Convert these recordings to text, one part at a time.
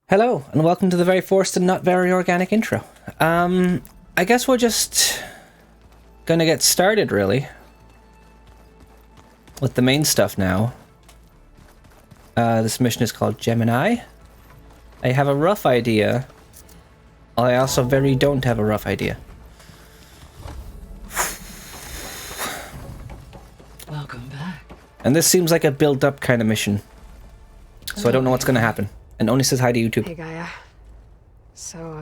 Hello, and welcome to the very forced and not very organic intro. I guess we're just gonna get started, really, with the main stuff now. This mission is called Gemini. I have a rough idea. I also very don't have a rough idea. Welcome back. And this seems like a build-up kind of mission. So I don't know what's gonna happen. And only says hi to YouTube. Hey, Gaia. So,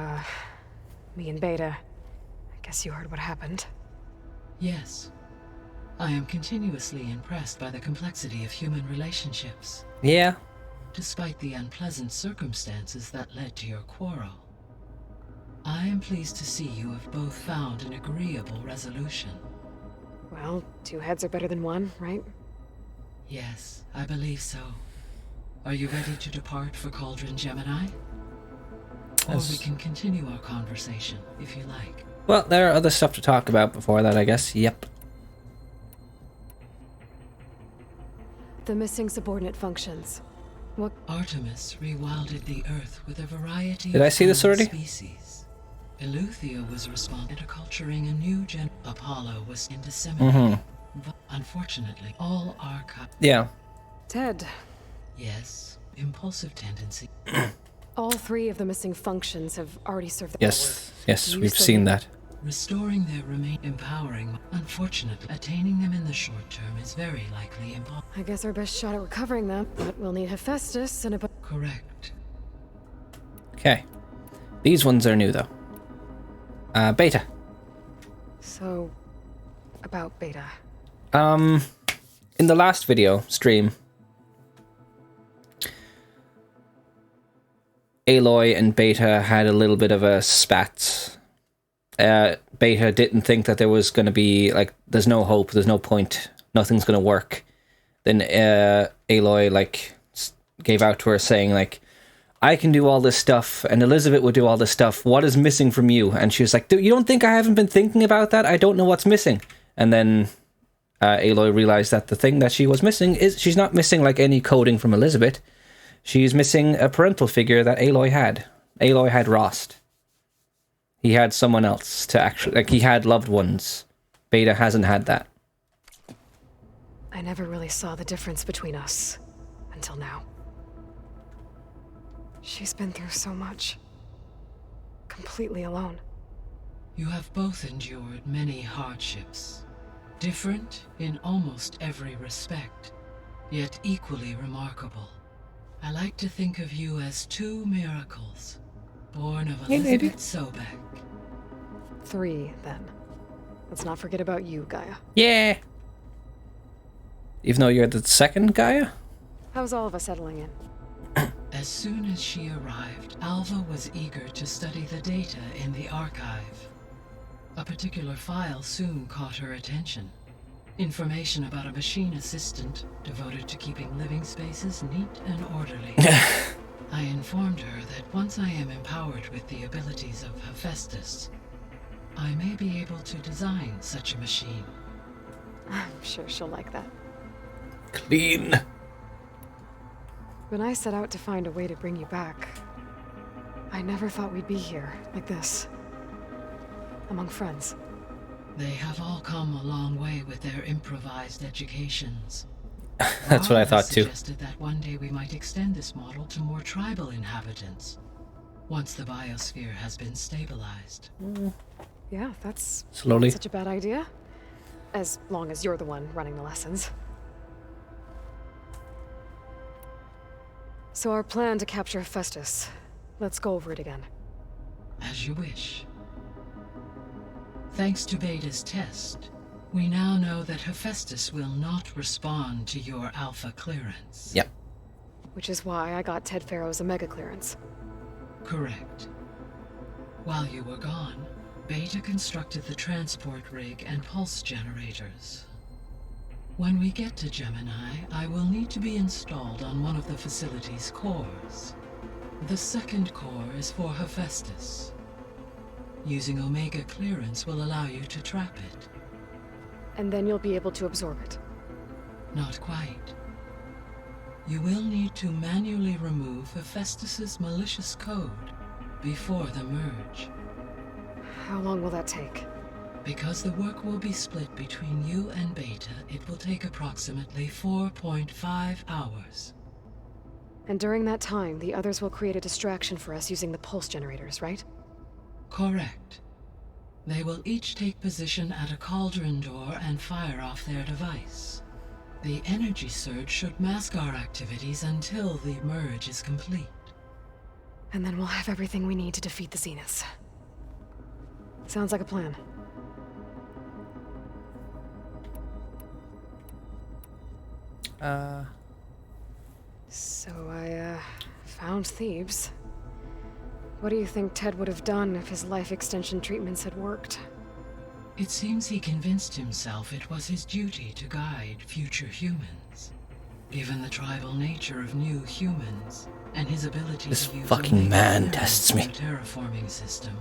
me and Beta, I guess you heard what happened. Yes. I am continuously impressed by the complexity of human relationships, Yeah. despite the unpleasant circumstances that led to your quarrel. I am pleased to see you have both found an agreeable resolution. Well, two heads are better than one, right? Yes, I believe so. Are you ready to depart for Cauldron Gemini? Or we can continue our conversation, if you like. Well, there are other stuff to talk about before that, I guess. Yep. The missing subordinate functions. What? Artemis rewilded the Earth with a variety Did I see this already? species. Eleuthia was responsible for culturing a new gen. Apollo was in disseminating. But unfortunately, all archive. Yeah. Ted. Yes, impulsive tendency. All three of the missing functions have already served their Yes. Yes, You we've still seen need- that. Restoring their remain empowering. Unfortunately, attaining them in the short term is very likely impossible. I guess our best shot at recovering them, but we'll need Hephaestus and a... Correct. Okay. These ones are new, though. Beta. So, about Beta. In the last video stream, Aloy and Beta had a little bit of a spat. Beta didn't think that there was going to be, like, there's no hope, there's no point, nothing's going to work. Then Aloy, like, gave out to her saying, like, I can do all this stuff, and Elizabeth would do all this stuff. What is missing from you? And she was like, you don't think I haven't been thinking about that? I don't know what's missing. And then Aloy realized that the thing that she was missing is she's not missing, like, any coding from Elizabeth. She's missing a parental figure that Aloy had. Aloy had Rost. He had someone else to actually... Like, he had loved ones. Beta hasn't had that. I never really saw the difference between us. Until now. She's been through so much. Completely alone. You have both endured many hardships. Different in almost every respect, yet equally remarkable. I like to think of you as two miracles, born of Elizabeth Sobek. Three, then. Let's not forget about you, Gaia. Yeah! Even though you're the second Gaia? How's all of us settling in? As soon as she arrived, Alva was eager to study the data in the archive. A particular file soon caught her attention. Information about a machine assistant devoted to keeping living spaces neat and orderly. I informed her that once I am empowered with the abilities of Hephaestus, I may be able to design such a machine. I'm sure she'll like that. Clean. When I set out to find a way to bring you back, I never thought we'd be here, like this. Among friends. They have all come a long way with their improvised educations. That's what I thought too. Suggested that one day we might extend this model to more tribal inhabitants, once the biosphere has been stabilized. Yeah, that's Slowly. not such a bad idea. As long as you're the one running the lessons. So our plan to capture Hephaestus. Let's go over it again. As you wish. Thanks to Beta's test, we now know that Hephaestus will not respond to your alpha clearance. Yep. Which is why I got Ted Farrow's Omega clearance. Correct. While you were gone, Beta constructed the transport rig and pulse generators. When we get to Gemini, I will need to be installed on one of the facility's cores. The second core is for Hephaestus. Using Omega clearance will allow you to trap it. And then you'll be able to absorb it. Not quite. you will need to manually remove Hephaestus's malicious code before the merge. How long will that take? Because the work will be split between you and Beta, it will take approximately 4.5 hours. And during that time, the others will create a distraction for us using the pulse generators, right? Correct. They will each take position at a cauldron door and fire off their device. The energy surge should mask our activities until the merge is complete. And then we'll have everything we need to defeat the Zeniths. Sounds like a plan. So I, found Thebes. What do you think Ted would have done if his life extension treatments had worked? It seems he convinced himself it was his duty to guide future humans. Given the tribal nature of new humans, and his ability This to use fucking man tests me. the terraforming system,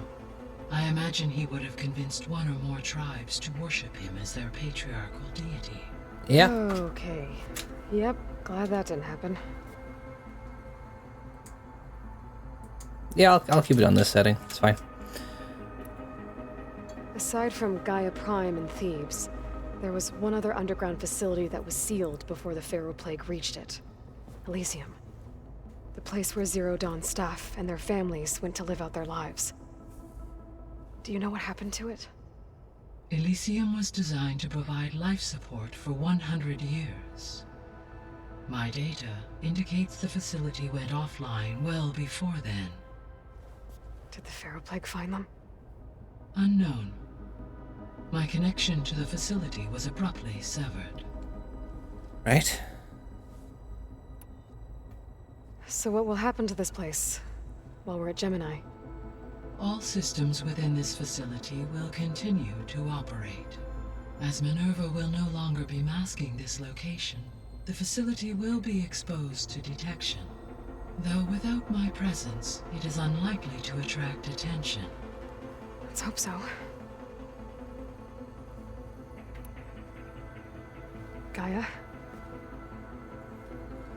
I imagine he would have convinced one or more tribes to worship him as their patriarchal deity. Yeah. Okay. Yep, glad that didn't happen. Yeah, I'll keep it on this setting. It's fine. Aside from Gaia Prime and Thebes, there was one other underground facility that was sealed before the Pharaoh Plague reached it. Elysium. The place where Zero Dawn staff and their families went to live out their lives. Do you know what happened to it? Elysium was designed to provide life support for 100 years. My data indicates the facility went offline well before then. Did the Pharaoh Plague find them? Unknown. My connection to the facility was abruptly severed. Right? So what will happen to this place while we're at Gemini? All systems within this facility will continue to operate. As Minerva will no longer be masking this location, the facility will be exposed to detection. Though without my presence, it is unlikely to attract attention. Let's hope so. Gaia?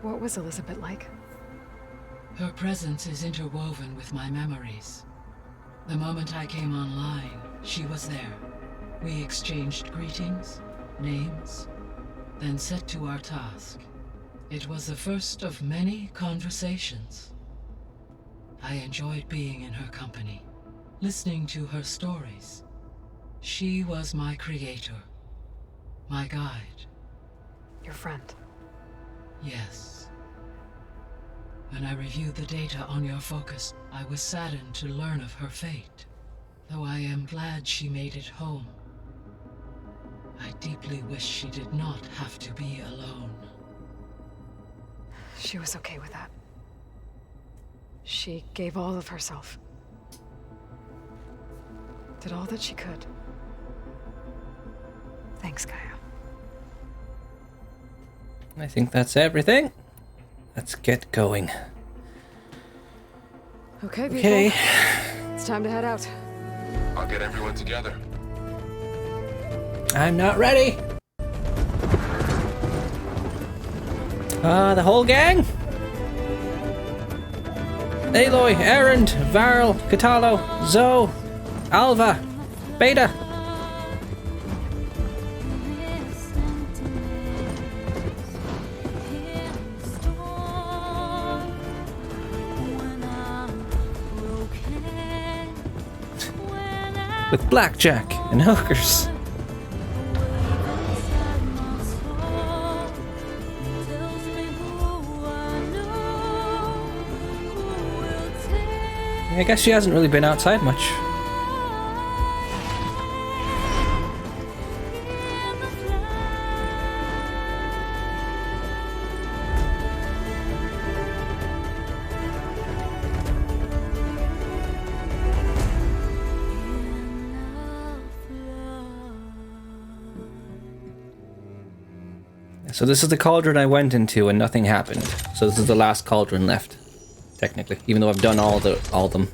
What was Elizabeth like? Her presence is interwoven with my memories. The moment I came online, she was there. We exchanged greetings, names, then set to our task. It was the first of many conversations. I enjoyed being in her company, listening to her stories. She was my creator, my guide. Your friend. Yes. When I reviewed the data on your focus, I was saddened to learn of her fate. Though I am glad she made it home. I deeply wish she did not have to be alone. She was okay with that. She gave all of herself. Did all that she could. Thanks, Gaia. I think that's everything. Let's get going. Okay, people. Okay. It's time to head out. I'll get everyone together. I'm not ready. The whole gang? Aloy, Erend, Varl, Catalo, Zoe, Alva, Beta. With blackjack and hookers. I guess she hasn't really been outside much. So this is the cauldron I went into and nothing happened. So this is the last cauldron left, technically. Even though I've done all of them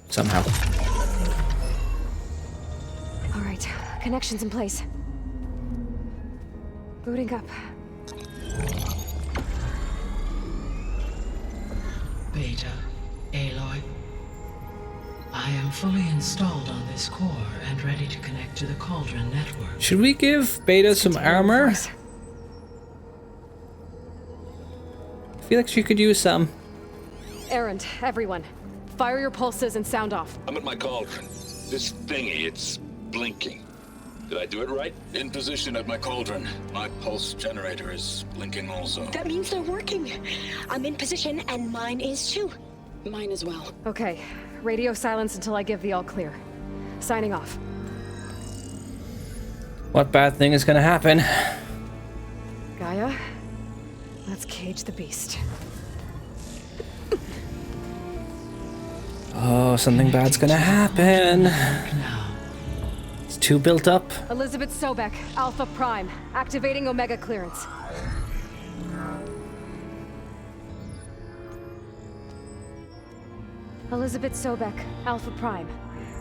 somehow. All right, connections in place. Booting up. Beta, Aloy. I am fully installed on this core and ready to connect to the Cauldron network. Should we give Beta some armor? I feel like she could use some. Errand, everyone. Fire your pulses and sound off. I'm at my cauldron. This thingy, it's blinking. Did I do it right? In position at my cauldron. My pulse generator is blinking also. That means they're working. I'm in position, and mine is too. Mine as well. Okay. Radio silence until I give the all clear. Signing off. What bad thing is gonna happen? Gaia, let's cage the beast. Oh, something bad's gonna happen. Now, It's too built up. Elizabeth Sobek, Alpha Prime, activating Omega clearance. Elizabeth Sobek, Alpha Prime,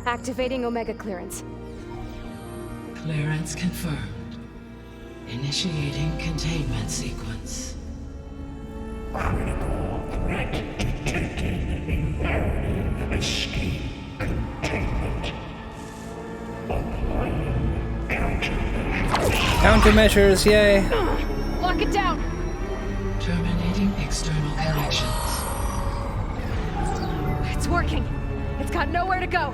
activating Omega clearance. clearance confirmed. Initiating containment sequence. Countermeasures, yay. Lock it down! Terminating external connections. It's working. It's got nowhere to go.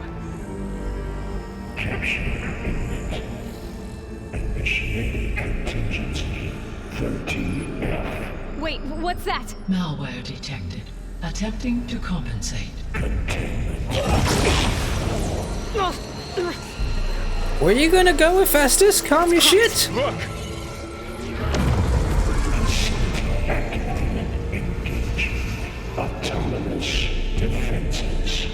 Wait, what's that? Malware detected. Attempting to compensate. Where you gonna go with Festus? Calm your shit. Look! Autonomous defenses.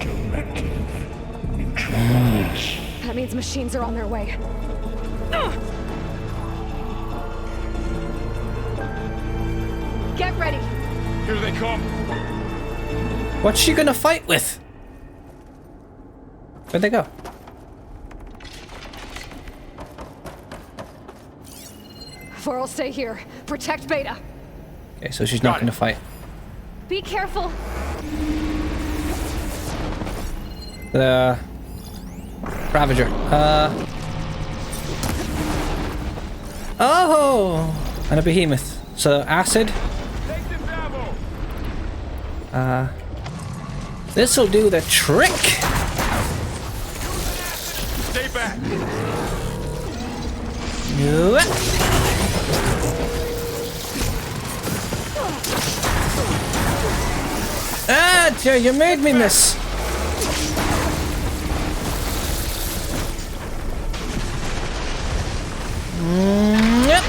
Directive neutralized. That means machines are on their way. Get ready. Here they come! What's she gonna fight with? Where'd they go? Vor'll stay here. Protect Beta. Okay, so she's not gonna fight. Be careful. The Ravager. Oh, and a behemoth. So acid. Take this ammo! This'll do the trick. Stay back! Ah, dear, you made me miss. Yep.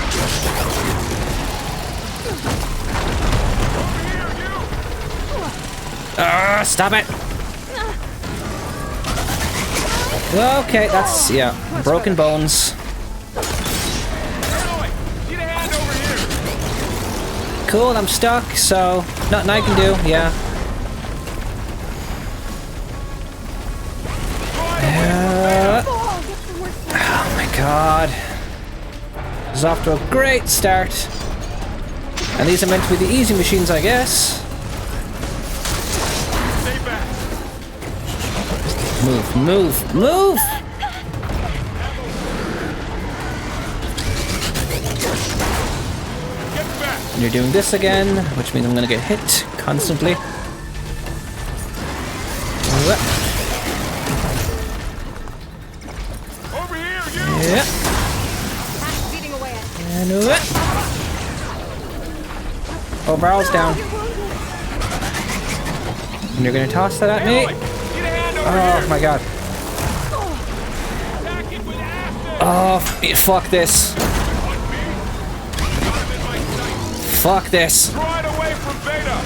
Ah, stop it. Okay, that's, yeah, broken bones. Aloy! Need a hand over here! Cool, I'm stuck, so nothing I can do, yeah. Oh my god. This is off to a great start. And these are meant to be the easy machines, I guess. Stay back! Move, move, move! Get back! And you're doing this again, which means I'm gonna get hit constantly. Over here, you! Yeah. Hack's beating away at it. And oh, barrel's down. And you're gonna toss that at me? Aloy! Need a hand over Oh here! my god. Attack it with acid! Oh, fuck this. Fuck this. Draw it away from Beta!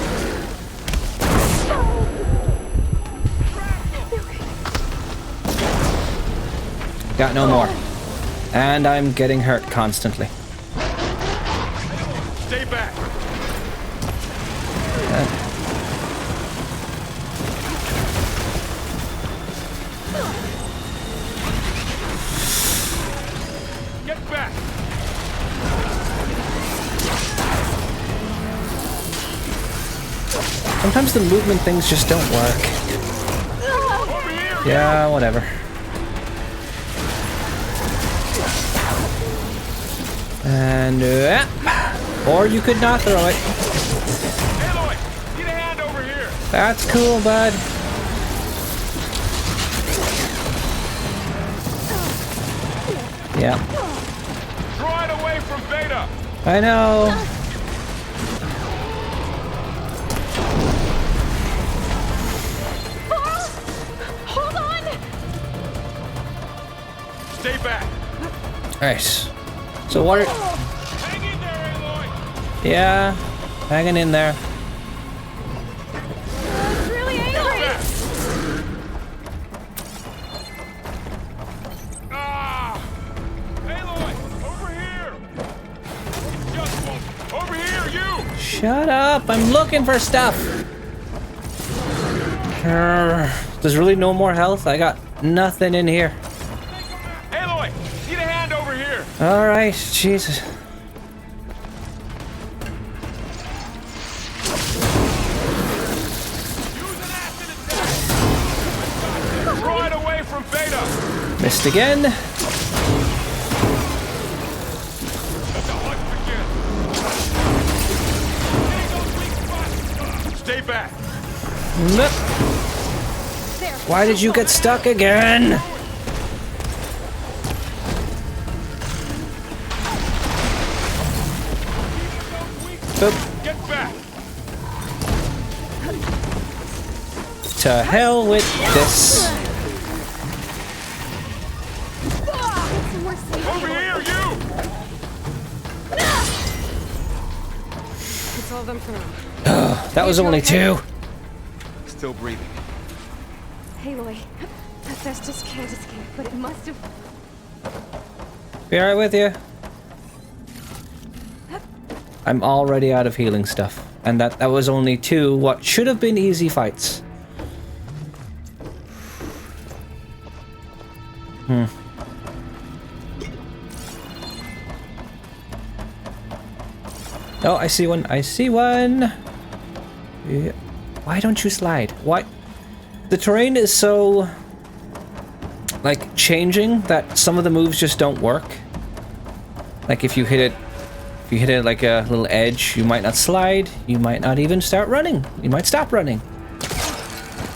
Got no more. And I'm getting hurt constantly. Stay back! Get back! Sometimes the movement things just don't work. Yeah, whatever. And or you could not throw it. Aloy, get a hand over here. That's cool, bud. Yeah. Draw it away from Beta. I know. Hold on! Stay back. Alright. So what are... Hang in there, Aloy. Yeah, hanging in there. It's really angry! Ah! Aloy, over here. Just won't. Over here, you. Shut up! I'm looking for stuff! There's really no more health? I got nothing in here. Aloy, get a hand over here. Alright, Jesus. Use an acid attack. Draw it away from Beta. Missed again. Let the hunt begin. Getting those weak spots. Stay back. Nope. Why did you get stuck again? Boop. Get back. To hell with this. Over here, you. That's all of them for now. That was only two. Still breathing. Aloy, Hephaestus can't escape, but it must have... Be alright with you? I'm already out of healing stuff. And that was only two what should have been easy fights. Oh, I see one. I see one. Yeah. Why don't you slide? Why? The terrain is so like changing that some of the moves just don't work. Like if you hit it like a little edge, you might not slide, you might not even start running. You might stop running.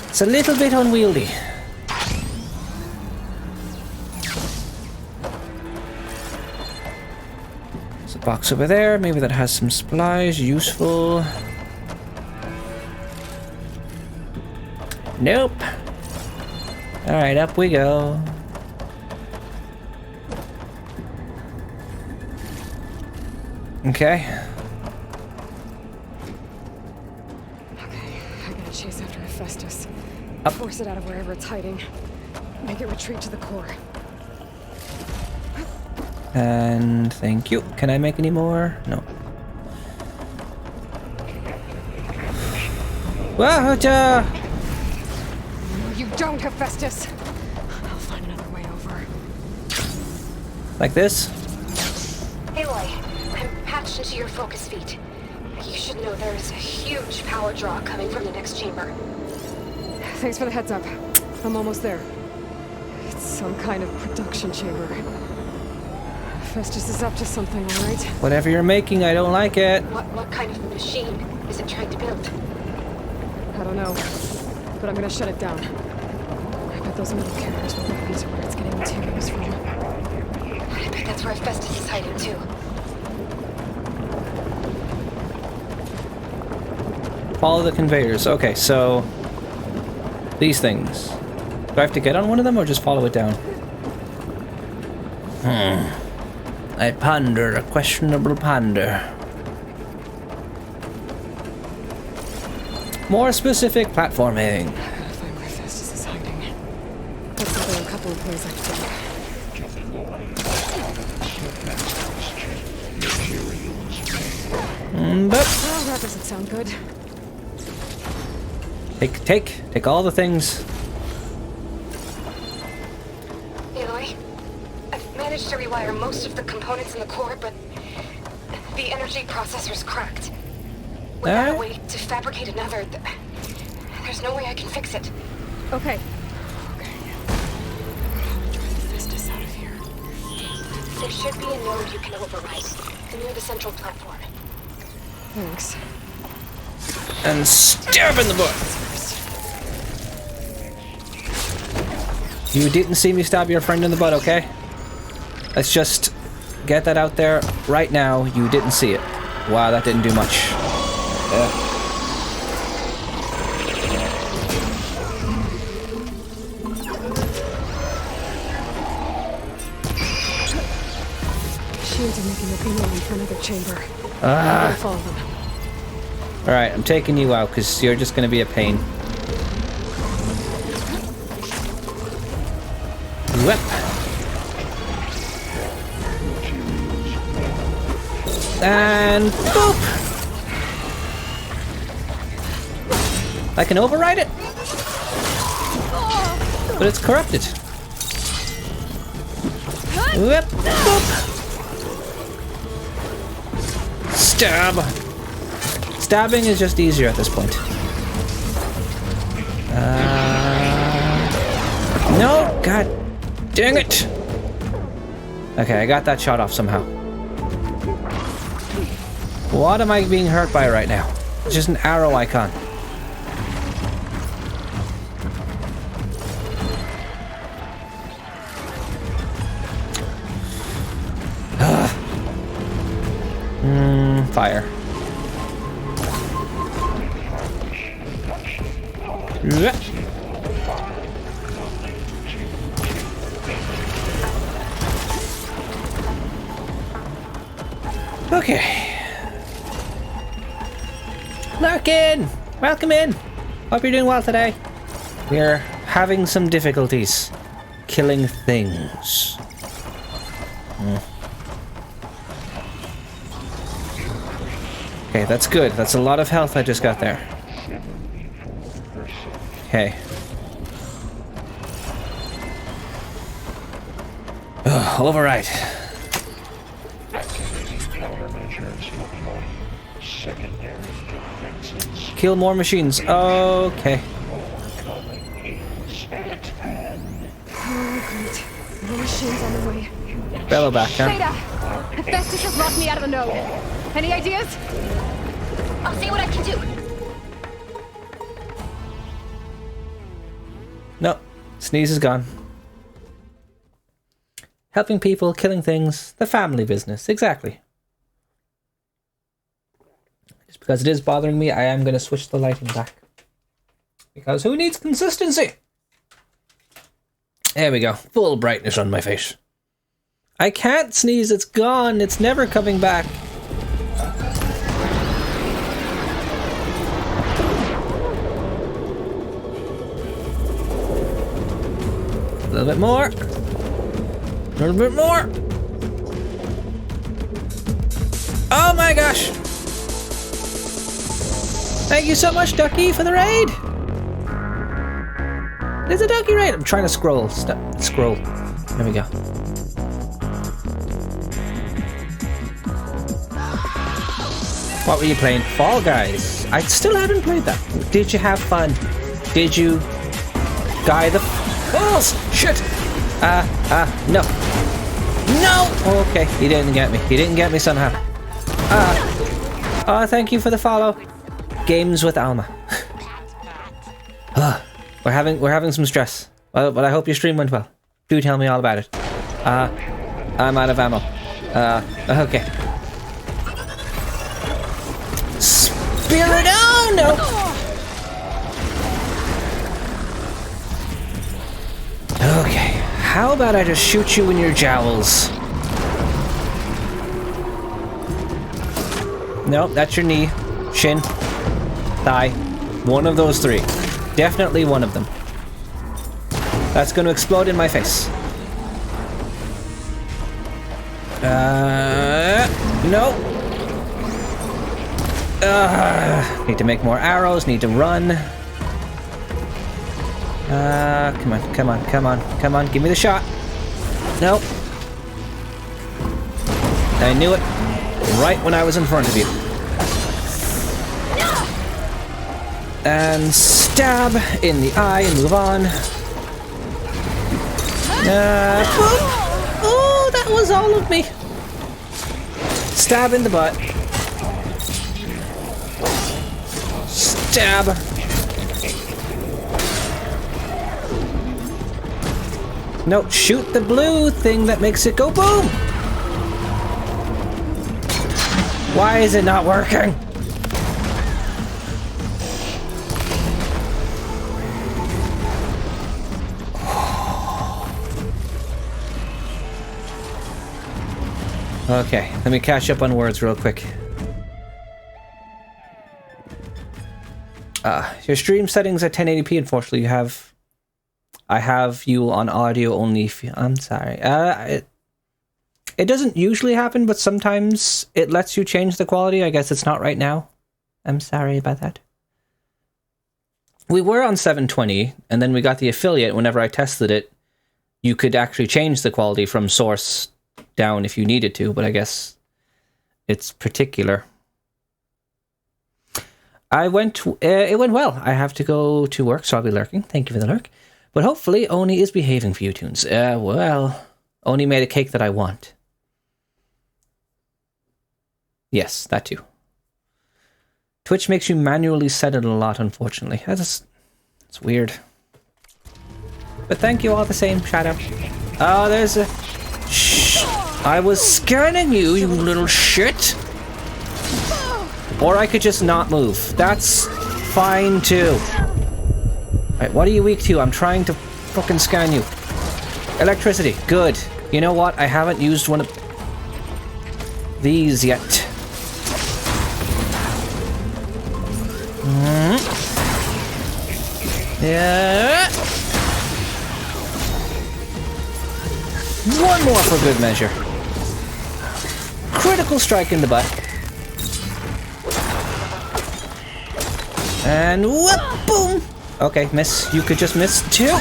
It's a little bit unwieldy. There's a box over there, maybe that has some supplies, useful. Nope. Alright, up we go. Okay. Okay, I gotta chase after Hephaestus. Up. Force it out of wherever it's hiding. Make it retreat to the core. And thank you. Can I make any more? No. Wahoo! You don't, Hephaestus! I'll find another way over. Like this? Aloy, I'm patched into your focus feed. You should know there's a huge power draw coming from the next chamber. Thanks for the heads up. I'm almost there. It's some kind of production chamber. Hephaestus is up to something, all right? Whatever you're making, I don't like it. What kind of machine is it trying to build? I don't know, but I'm gonna shut it down. I bet those metal carriers will lead me to where it's getting materials from. I bet that's where Hephaestus is hiding too. Follow the conveyors. Okay, so these things. Do I have to get on one of them or just follow it down? I ponder a questionable ponder. More specific platforming. I gotta find where Hephaestus is hiding. That's something a couple of ways I think. But Oh, that doesn't sound good. take all the things. Aloy, I've managed to rewire most of the components in the core, but the energy processor's cracked. Without a way to fabricate another, There's no way I can fix it. Okay. Drive this out of here. There should be a node you can override near the central platform. Thanks. And stab in the butt. You didn't see me stab your friend in the butt, okay? Let's just get that out there right now. You didn't see it. Wow, that didn't do much. Yeah. Shields are making a beeline for another chamber. Ah. I'll follow them. Alright, I'm taking you out because you're just going to be a pain. Whip. And boop! I can override it, but it's corrupted. Whip, boop. Stab. Stabbing is just easier at this point. No, god dang it. Okay, I got that shot off somehow. What am I being hurt by right now? It's just an arrow icon. Fire. Okay. Larkin! Welcome in! Hope you're doing well today. We're having some difficulties killing things. Okay, that's good. That's a lot of health I just got there. Okay. Override. Kill more machines. Okay. Oh, great. More machines on the way. Bellow back, huh? Beta! Hephaestus has locked me out of the node. Any ideas? I'll see what I can do. No. Sneeze is gone. Helping people, killing things, the family business. Exactly. Just because it is bothering me, I am going to switch the lighting back. Because who needs consistency? There we go. Full brightness on my face. I can't sneeze. It's gone. It's never coming back. A little bit more. A little bit more. Oh my gosh. Thank you so much, Ducky, for the raid. There's a Ducky raid. I'm trying to scroll. Stop. Scroll. There we go. What were you playing? Fall Guys. I still haven't played that. Did you have fun? Did you guy the balls? Shit. No. No! Okay, he didn't get me. He didn't get me somehow. Oh, thank you for the follow. Games with Alma. We're having some stress. Well, but I hope your stream went well. Do tell me all about it. I'm out of ammo. Okay. Spirit, oh no! Okay, how about I just shoot you in your jowls? Nope, that's your knee, shin, thigh. One of those three. Definitely one of them. That's going to explode in my face. No. Need to make more arrows, need to run. Come on, come on, come on, come on, give me the shot. Nope. I knew it right when I was in front of you. And Stab in the eye and move on. Boom. Oh, that was all of me. Stab in the butt. Stab. No, shoot the blue thing that makes it go boom. Why is it not working? Okay, let me catch up on words real quick. Your stream settings at 1080p. Unfortunately, I have you on audio only. I'm sorry. It doesn't usually happen, but sometimes it lets you change the quality. I guess it's not right now. I'm sorry about that. We were on 720, and then we got the affiliate. Whenever I tested it, you could actually change the quality from source down if you needed to, but I guess it's particular. It went well. I have to go to work, so I'll be lurking. Thank you for the lurk. But hopefully Oni is behaving for you tunes. Well, Oni made a cake that I want. Yes, that too. Twitch makes you manually set it a lot, unfortunately. It's weird. But thank you all the same, Shadow. Oh, there's a... Shh! I was scanning you, you little shit! Or I could just not move. That's fine too. Alright, what are you weak to? I'm trying to fucking scan you. Electricity, good. You know what? I haven't used one of these yet. Yeah. One more for good measure. Critical strike in the butt. And whoop, boom. Okay, miss. You could just miss too.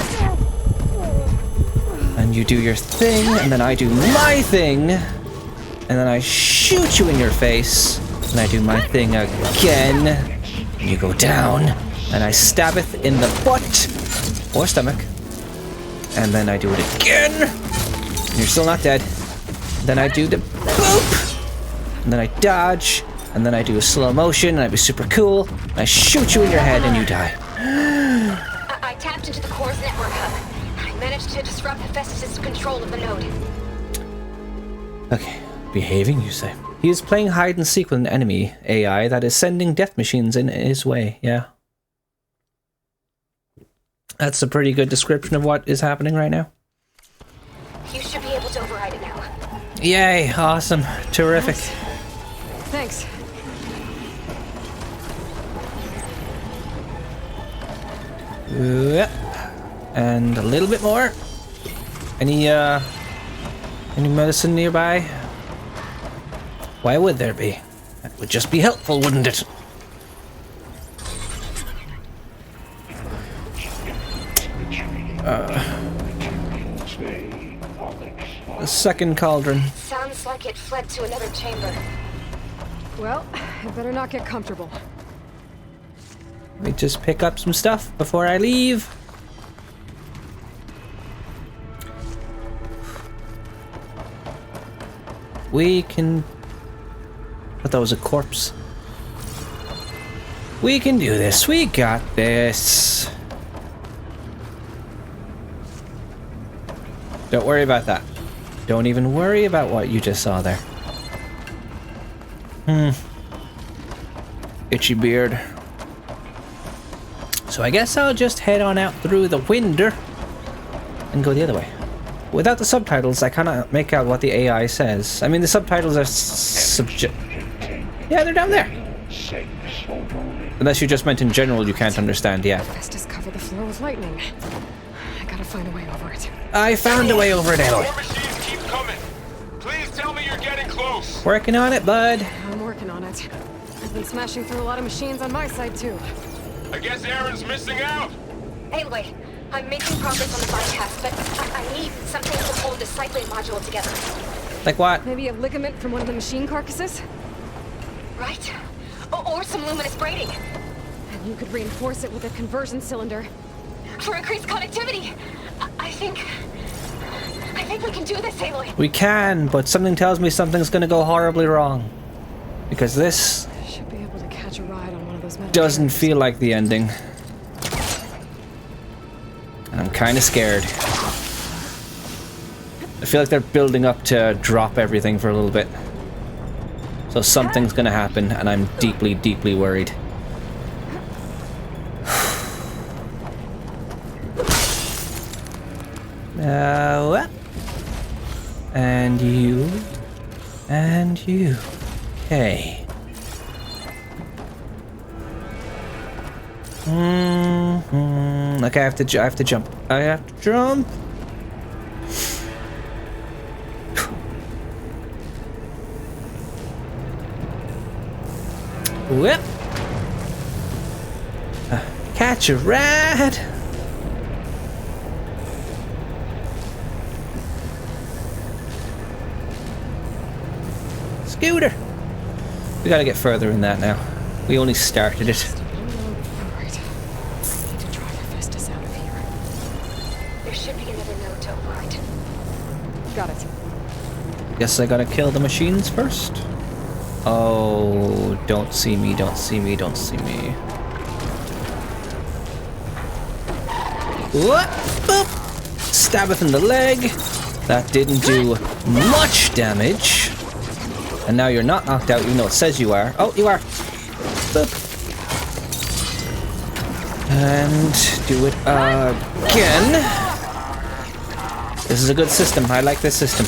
And you do your thing, and then I do my thing. And then I shoot you in your face. And I do my thing again. And you go down. And I stabbeth in the butt. Or stomach. And then I do it again. And you're still not dead. Then I do the boop. And then I dodge. And then I do a slow motion, and I'd be super cool. And I shoot you in your head, and you die. I tapped into the core's network hub. I managed to disrupt Hephaestus' control of the node. Okay, behaving, you say? He is playing hide and seek with an enemy AI that is sending death machines in his way. Yeah. That's a pretty good description of what is happening right now. You should be able to override it now. Yay, awesome. Terrific. Thanks. Yep. And a little bit more. Any medicine nearby? Why would there be? That would just be helpful, wouldn't it? The second cauldron. Sounds like it fled to another chamber. Well, I better not get comfortable. Let me just pick up some stuff before I leave. We can... I thought that was a corpse. We can do this. We got this. Don't worry about that. Don't even worry about what you just saw there. Itchy beard. So I guess I'll just head on out through the window and go the other way. Without the subtitles, I cannot make out what the AI says. I mean, the subtitles are yeah, they're down there. Unless you just meant in general you can't understand, yeah. Festus covered the floor with lightning. I gotta find a way over it. I found a way over it, Aloy. More machines keep coming. Please tell me you're getting close. Working on it, bud. I'm working on it. I've been smashing through a lot of machines on my side, too. I guess Aaron's missing out. Anyway, I'm making progress on the bypass, but I need something to hold the cycling module together. Like what? Maybe a ligament from one of the machine carcasses? Right? Or some luminous braiding. You could reinforce it with a conversion cylinder. For increased connectivity. I think we can do this, Aloy. We can, but something tells me something's gonna go horribly wrong. Because this Should be able to catch a ride on one of those metal doesn't trains. feel like the ending. I'm kind of scared. I feel like they're building up to drop everything for a little bit. So something's gonna happen, and I'm deeply, deeply worried. What? And you. And you. Okay. Okay, I have to jump. I have to jump. Whip. Catch a ride. Scooter. We gotta get further in that now. We only started it. Right. Need to try to fist us out of here. There should be another node to override. Got it. Guess I gotta kill the machines first. Oh, don't see me, don't see me, don't see me. What? Boop. Stabbeth in the leg. That didn't do much damage. And now you're not knocked out, even though it says you are. Oh, you are. Boop. And do it again. This is a good system. I like this system.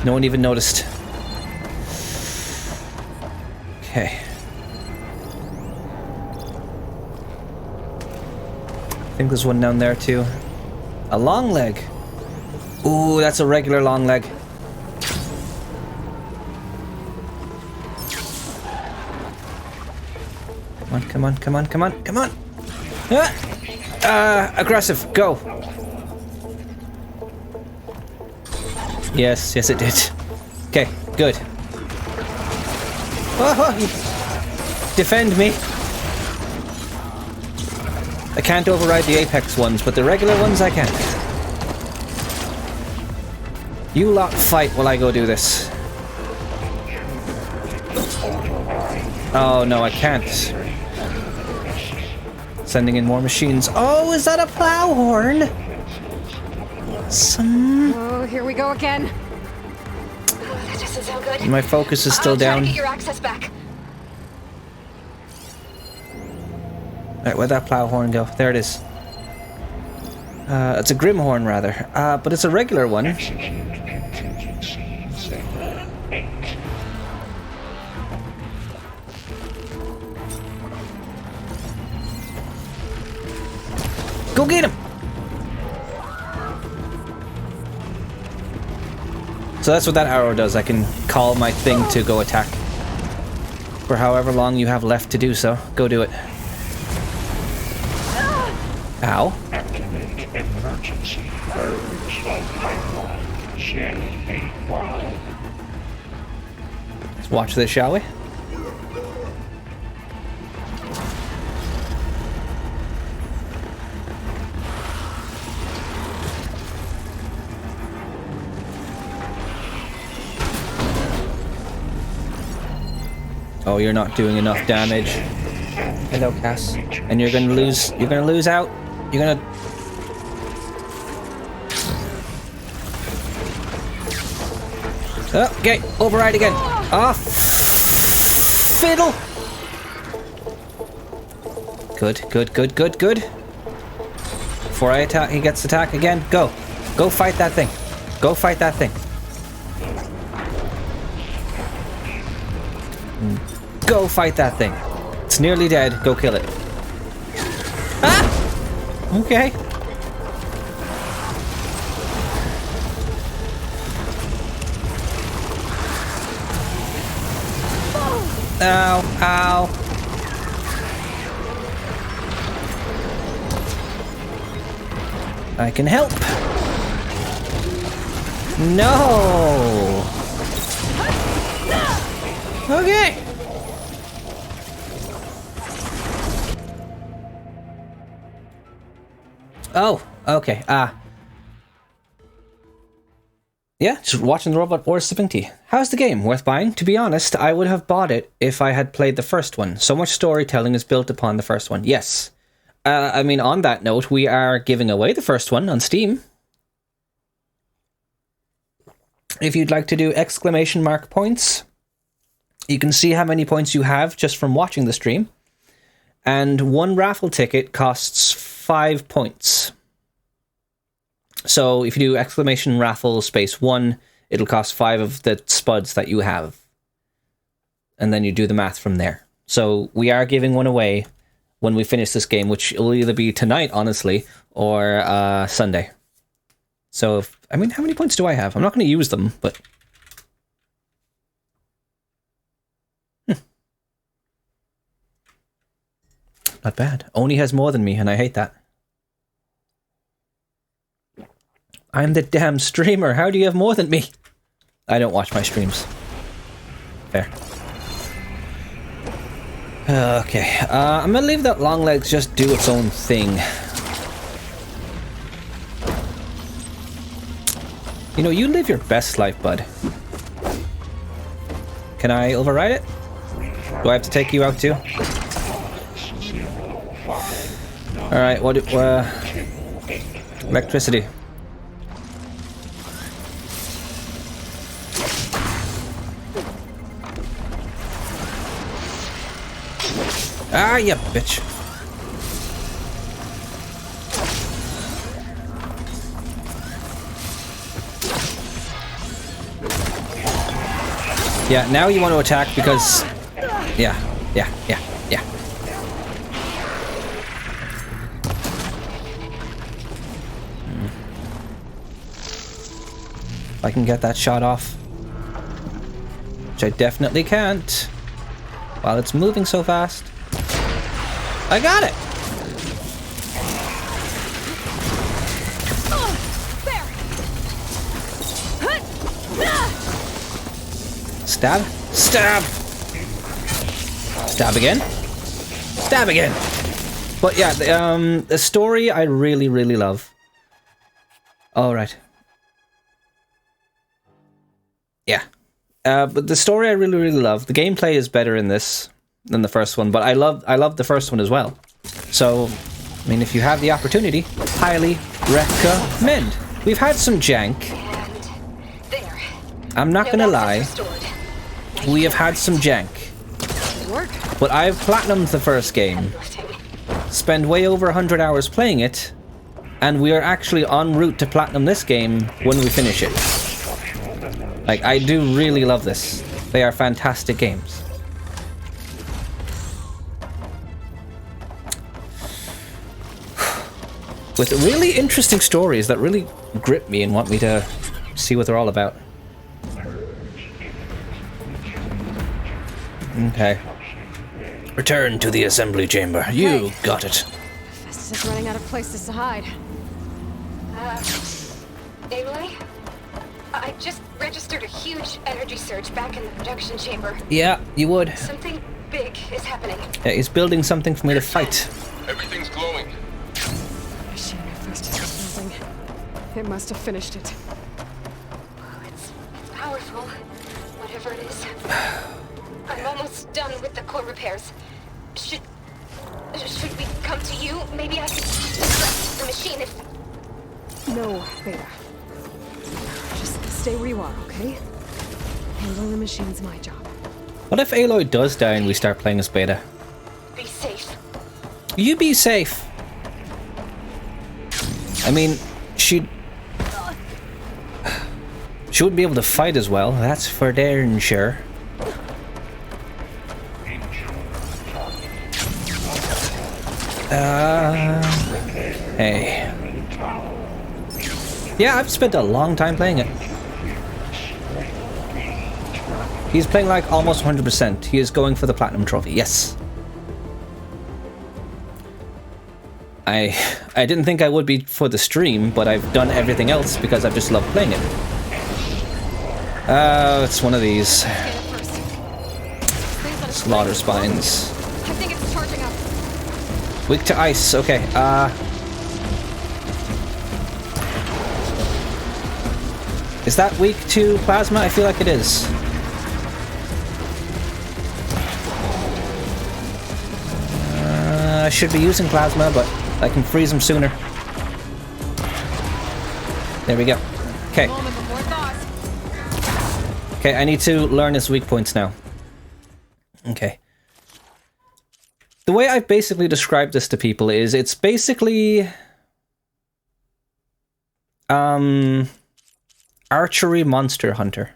No one even noticed. Okay. I think there's one down there too. A long leg. Ooh, that's a regular long leg. Come on, come on, come on, come on, come on. Aggressive, go. Yes, yes it did. Okay, good. Oh, defend me. I can't override the Apex ones, but the regular ones I can. You lot fight while I go do this. Oh no, I can't. Sending in more machines. Oh, is that a plow horn? Oh, here we go again. That doesn't sound good. My focus is still I'll try down. to get your access back. Alright, where'd that plow horn go? There it is. It's a grim horn, rather. But it's a regular one. Go get him! So that's what that arrow does. I can call my thing to go attack. For however long you have left to do so. Go do it. Ow. Activate emergency purge of pipeline J81. Let's watch this, shall we? Oh, you're not doing enough damage. Hello, Cass. And you're gonna lose out. You're gonna... Okay, override again. Off. Fiddle. Good, good, good, good, good. Before I attack, he gets attack again. Go. Go fight that thing. Go fight that thing. Go fight that thing. It's nearly dead. Go kill it. Ah! Okay. Ow, ow. I can help. No. Oh, okay. Yeah, just watching the robot or sipping tea. How's the game? Worth buying? To be honest, I would have bought it if I had played the first one. So much storytelling is built upon the first one. Yes. I mean, on that note, we are giving away the first one on Steam. If you'd like to do exclamation mark points, you can see how many points you have just from watching the stream. And one raffle ticket costs 5 points. So if you do exclamation raffle space 1, it'll cost 5 of the spuds that you have. And then you do the math from there. So we are giving one away when we finish this game, which will either be tonight, honestly, or Sunday. So, I mean, how many points do I have? I'm not going to use them, but... Not bad. Oni has more than me, and I hate that. I'm the damn streamer. How do you have more than me? I don't watch my streams. Fair. Okay. I'm gonna leave that long legs just do its own thing. You know, you live your best life, bud. Can I override it? Do I have to take you out too? Alright, what... electricity. Ah, you bitch. Yeah, now you want to attack because... Yeah. If I can get that shot off. Which I definitely can't. While it's moving so fast. I got it! Stab. Stab! Stab again. Stab again! But yeah, the story I really, really love. Alright. Yeah. But the story I really, really love. The gameplay is better in this than the first one, but I love the first one as well. So, I mean, if you have the opportunity, highly recommend. We've had some jank. I'm not gonna lie. We have had some jank. But I've platinumed the first game. Spent way over 100 hours playing it, and we are actually en route to platinum this game when we finish it. Like, I do really love this. They are fantastic games. With really interesting stories that really grip me and want me to see what they're all about. Okay. Return to the assembly chamber. You got it. Festus is running out of places to hide. Aloy? I just registered a huge energy surge back in the production chamber. Yeah, you would. Something big is happening. Yeah, he's building something for me to fight. Everything's glowing. The machine Festus was building. It must have finished it. Oh, it's powerful. Whatever it is. I'm almost done with the core repairs. Should we come to you? Maybe I could distract the machine if... No, Beta. Just stay where you are, okay? Handling the machine's my job. What if Aloy does die and we start playing as Beta? Be safe. You be safe. I mean, she wouldn't be able to fight as well, that's for darn sure. Hey. Yeah, I've spent a long time playing it. He's playing like almost 100%. He is going for the platinum trophy. Yes. I didn't think I would be for the stream, but I've done everything else because I've just loved playing it. It's one of these. Slaughter spines. I think it's charging up. Weak to ice. Okay. Is that weak to plasma? I feel like it is. I should be using plasma, but I can freeze him sooner. There we go. Okay. Okay, I need to learn his weak points now. Okay. The way I've basically described this to people is it's basically archery Monster Hunter.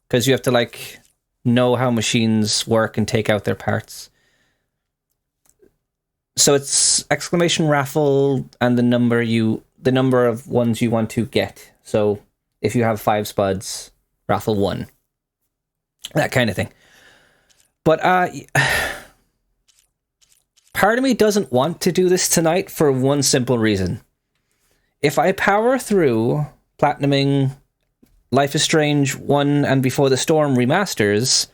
Because you have to like know how machines work and take out their parts. So it's exclamation raffle and the number of ones you want to get. So if you have 5 spuds, raffle 1. That kind of thing. But part of me doesn't want to do this tonight for one simple reason. If I power through platinuming Life is Strange 1 and Before the Storm remasters,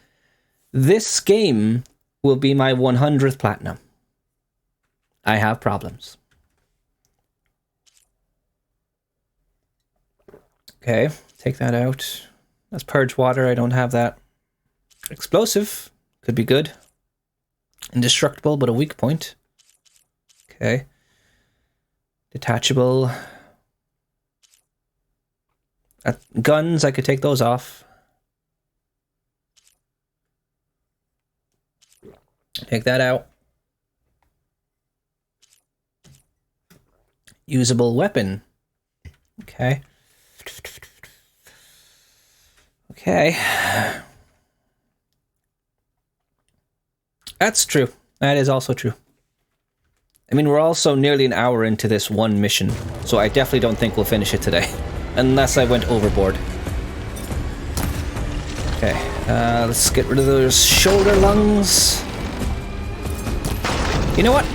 this game will be my 100th platinum. I have problems. Okay, take that out. That's purge water, I don't have that. Explosive, could be good. Indestructible, but a weak point. Okay. Detachable. Guns, I could take those off. Take that out. Usable weapon. Okay. Okay. That's true. That is also true. I mean, we're also nearly an hour into this one mission, so I definitely don't think we'll finish it today. Unless I went overboard. Okay, let's get rid of those shoulder lungs. You know what?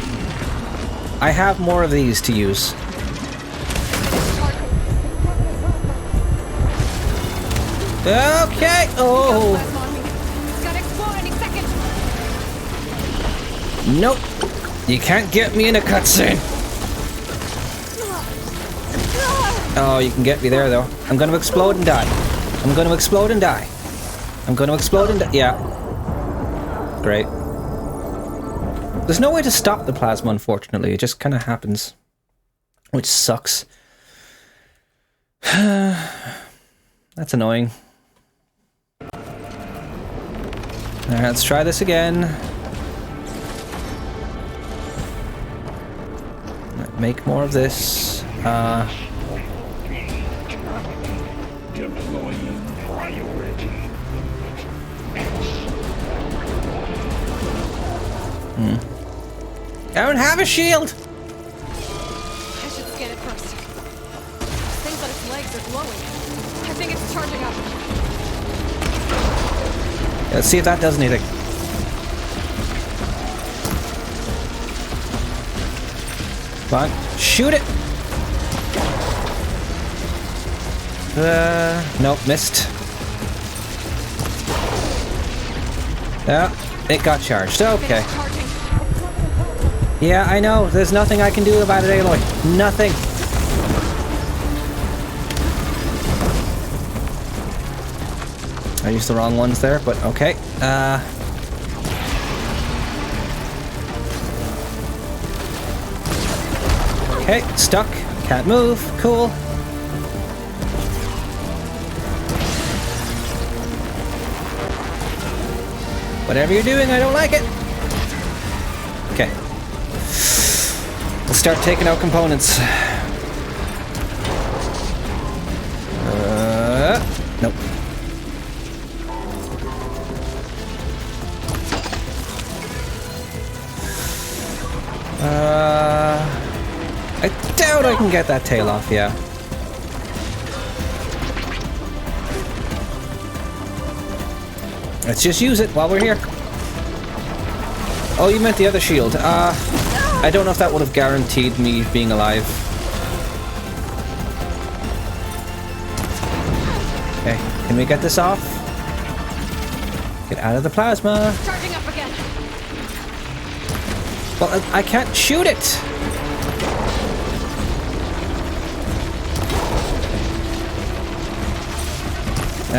I have more of these to use. Okay, oh! Nope. You can't get me in a cutscene. Oh, you can get me there, though. I'm gonna explode and die. I'm gonna explode and die. I'm gonna explode and die. Yeah. Great. There's no way to stop the plasma, unfortunately. It just kind of happens. Which sucks. That's annoying. Alright, let's try this again. Make more of this. I don't have a shield! I should scan it first. Things on its legs are glowing. I think it's charging up. Let's see if that does anything. Come on, shoot it! Nope, missed. Yeah, it got charged. Okay. Yeah, I know. There's nothing I can do about it, Aloy. Nothing. I used the wrong ones there, but okay. Okay, stuck. Can't move. Cool. Whatever you're doing, I don't like it. Okay. Let's start taking out components. Nope. I doubt I can get that tail off, yeah. Let's just use it while we're here. Oh, you meant the other shield. I don't know if that would have guaranteed me being alive. Okay, can we get this off? Get out of the plasma. Charging up again. Well, I can't shoot it.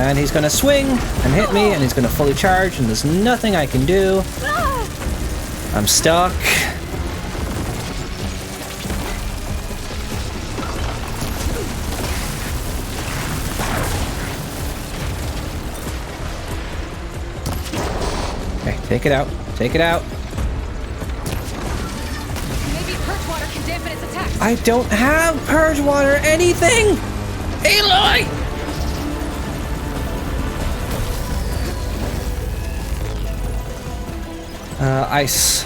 And he's gonna swing and hit me, and he's gonna fully charge, and there's nothing I can do. I'm stuck. Okay, take it out. Take it out. Maybe purge water can dampen its attacks. I don't have purge water anything! Aloy! Ice.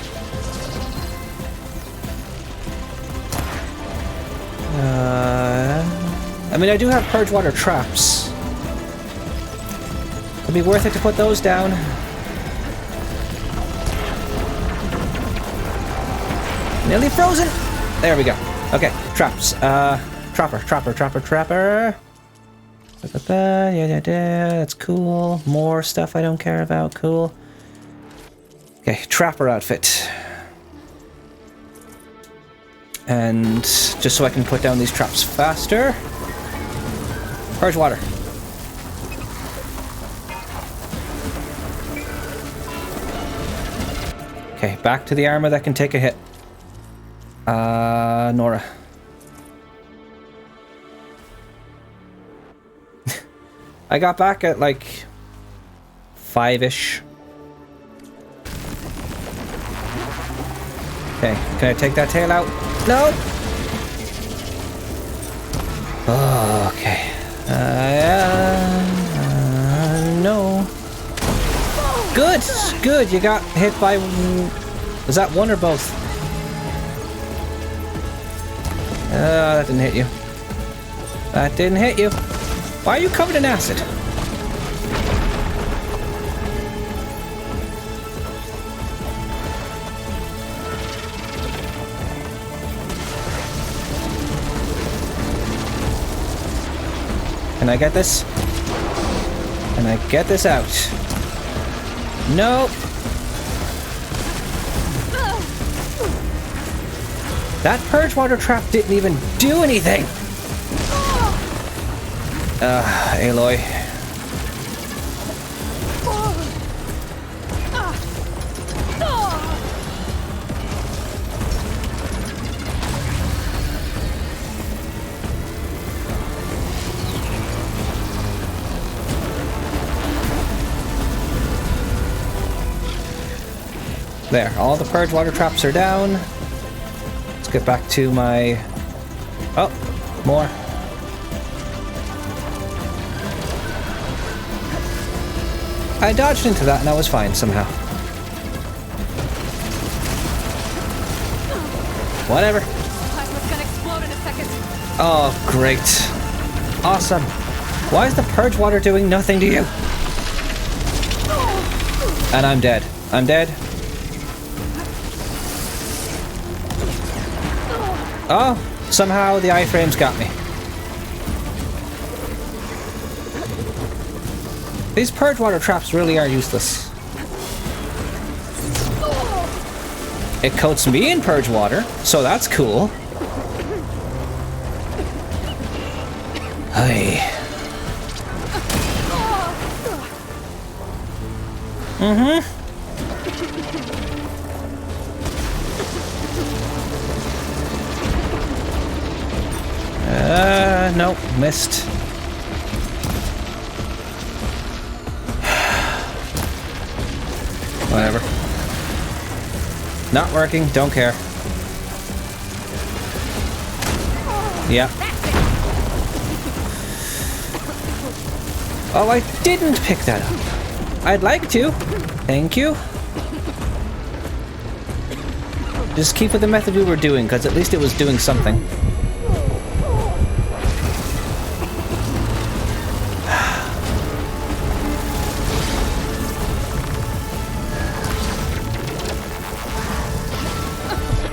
I mean, I do have purge water traps. It'd be worth it to put those down. Nearly frozen. There we go. Okay, traps. Trapper. Yeah. That's cool. More stuff I don't care about. Cool. Okay, trapper outfit. And just so I can put down these traps faster. Purge water. Okay, back to the armor that can take a hit. Nora. I got back at like 5-ish. Okay, can I take that tail out? No! Oh, okay. No. Good, you got hit by... Was that one or both? That didn't hit you. That didn't hit you. Why are you covered in acid? Can I get this? Can I get this out? No. That purge water trap didn't even do anything. Aloy. There, all the purge water traps are down. Let's get back to my... Oh, more. I dodged into that and I was fine somehow. Whatever. Plasma's gonna explode in a second. Oh, great. Awesome. Why is the purge water doing nothing to you? And I'm dead. I'm dead. Oh, somehow the iframes got me. These purge water traps really are useless. It coats me in purge water, so that's cool. Hey. Nope, missed. Whatever. Not working, don't care. Yeah. Oh, I didn't pick that up. I'd like to. Thank you. Just keep with the method we were doing, because at least it was doing something.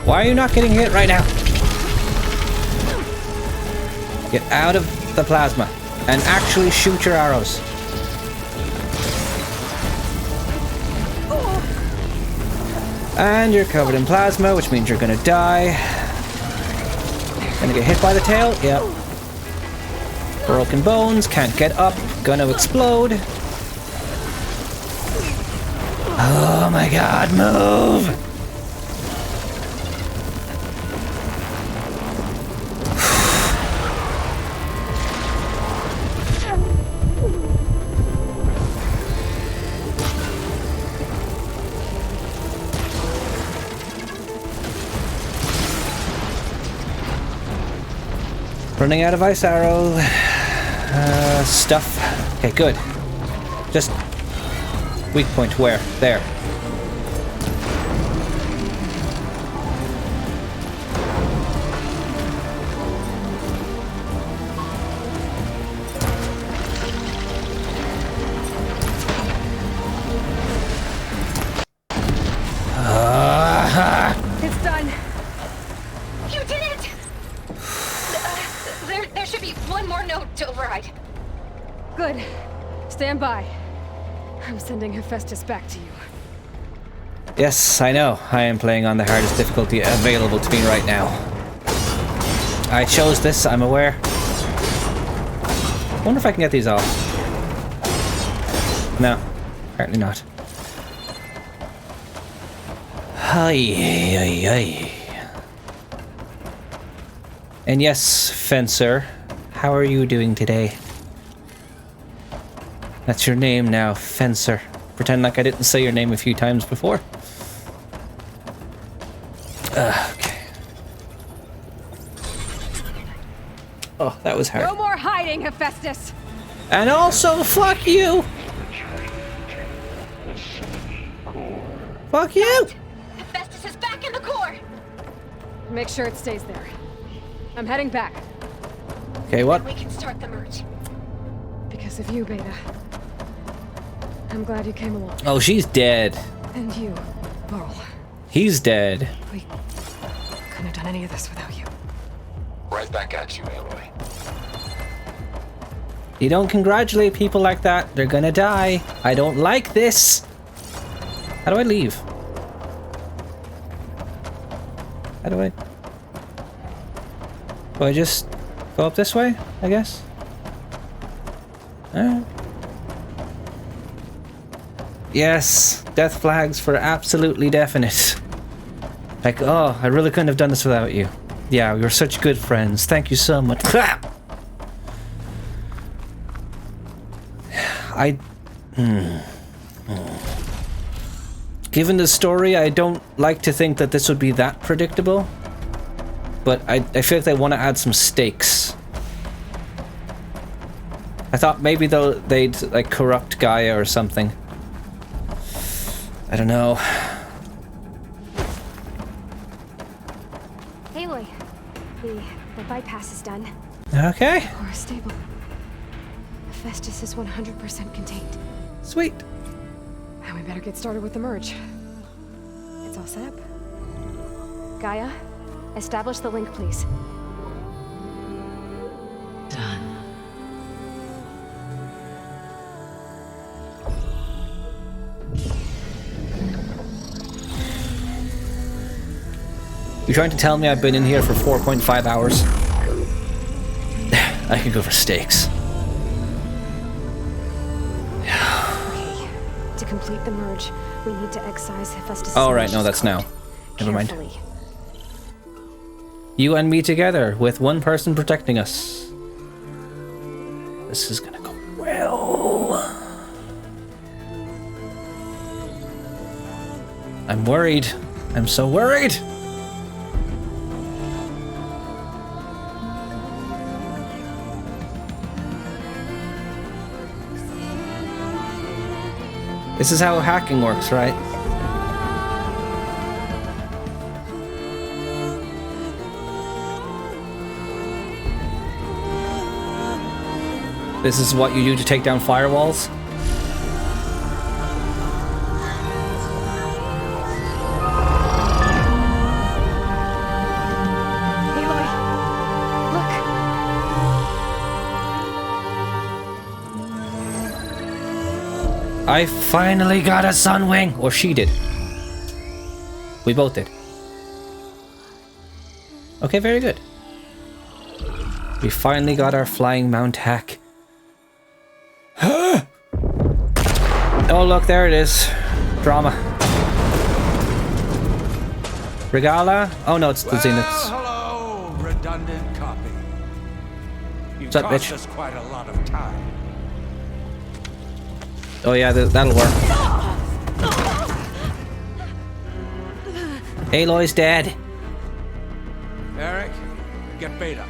Why are you not getting hit right now? Get out of the plasma and actually shoot your arrows. And you're covered in plasma, which means you're gonna die. Gonna get hit by the tail? Yep. Broken bones, can't get up, gonna explode. Oh my god, move! Running out of ice arrow stuff. Okay, good. Just weak point where? There. It's done. You did it! There should be one more note to override. Good. Stand by. I'm sending Hephaestus back to you. Yes, I know. I am playing on the hardest difficulty available to me right now. I chose this, I'm aware. I wonder if I can get these off. No, apparently not. Hi, hi, hi. And yes, Fencer, how are you doing today? That's your name now, Fencer. Pretend like I didn't say your name a few times before. Okay. Oh, that was hard. No more hiding, Hephaestus! And also, fuck you! Fuck you! Hephaestus is back in the core! Make sure it stays there. I'm heading back. Okay, what? We can start the merge. Because of you, Beta. I'm glad you came along. Oh, she's dead. And you, Burl. He's dead. We couldn't have done any of this without you. Right back at you, Aloy. You don't congratulate people like that. They're gonna die. I don't like this. How do I leave? How do I... Do I just go up this way, I guess? Alright. Yes, death flags for absolutely definite. Like, oh, I really couldn't have done this without you. Yeah, we were such good friends. Thank you so much. Given the story, I don't like to think that this would be that predictable. But I feel like they want to add some stakes. I thought maybe they'd like corrupt Gaia or something. I don't know. Aloy, the bypass is done. Okay. Core is stable. Hephaestus is 100% contained. Sweet. And we better get started with the merge. It's all set up. Gaia, establish the link, please. Done. You trying to tell me I've been in here for 4.5 hours? I could go for steaks. Okay. To complete the merge, we need to excise Hephaestus' Oh, right, no, malicious that's now. code. Never mind. Carefully. You and me together, with one person protecting us. This is gonna go well. I'm worried. I'm so worried. This is how hacking works, right? This is what you do to take down firewalls? Aloy, look. I finally got a Sunwing! Or she did. We both did. Okay, very good. We finally got our flying mount hack. Oh, look, there it is. Drama. Regala? Oh no, it's the Zeniths. Hello, redundant copy. You What's up, cost bitch? us quite a lot of time. Oh yeah, that'll work. Aloy's dead. Eric, get Beta.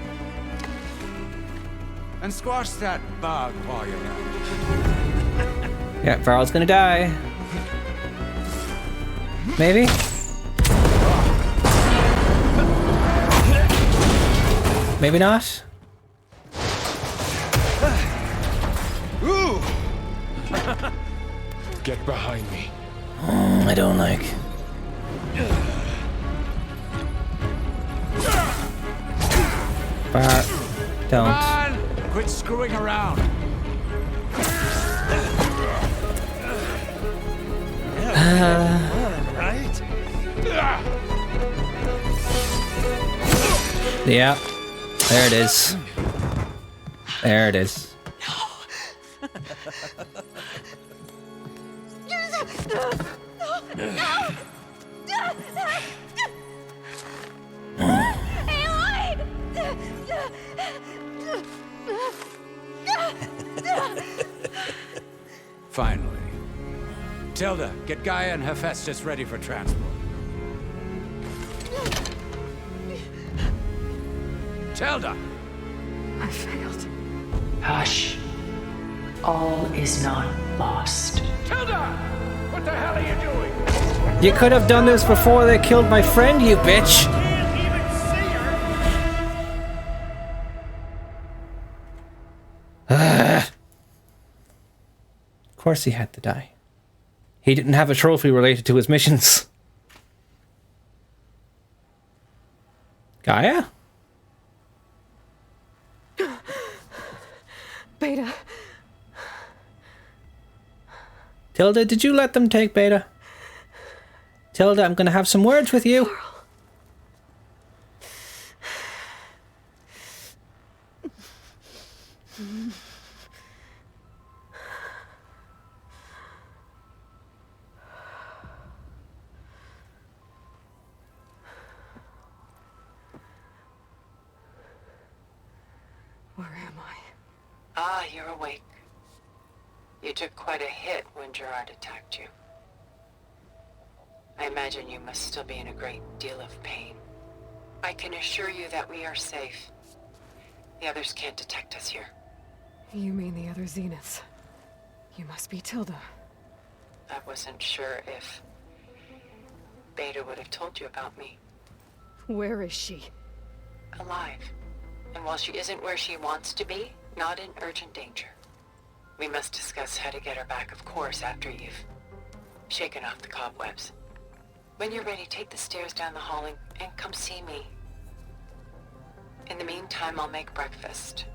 And squash that bug while you're at it. Yeah, Varl's gonna die. Maybe? Maybe not? Ooh! Get behind me. I don't like. Var, don't. Come on! Quit screwing around. Right? Yeah. There it is. There it is. Finally. Tilda, get Gaia and Hephaestus ready for transport. Tilda! I failed. Hush. All is not lost. Tilda! What the hell are you doing? You could have done this before they killed my friend, you bitch! Can't even see her! Of course he had to die. He didn't have a trophy related to his missions. Gaia? Beta. Tilda, did you let them take Beta? Tilda, I'm gonna have some words with you. Where am I? Ah, you're awake. You took quite a hit when Gerard attacked you. I imagine you must still be in a great deal of pain. I can assure you that we are safe. The others can't detect us here. You mean the other Zeniths? You must be Tilda. I wasn't sure if Beta would have told you about me. Where is she? Alive. And while she isn't where she wants to be, not in urgent danger. We must discuss how to get her back, of course, after you've shaken off the cobwebs. When you're ready, take the stairs down the hall and come see me. In the meantime, I'll make breakfast.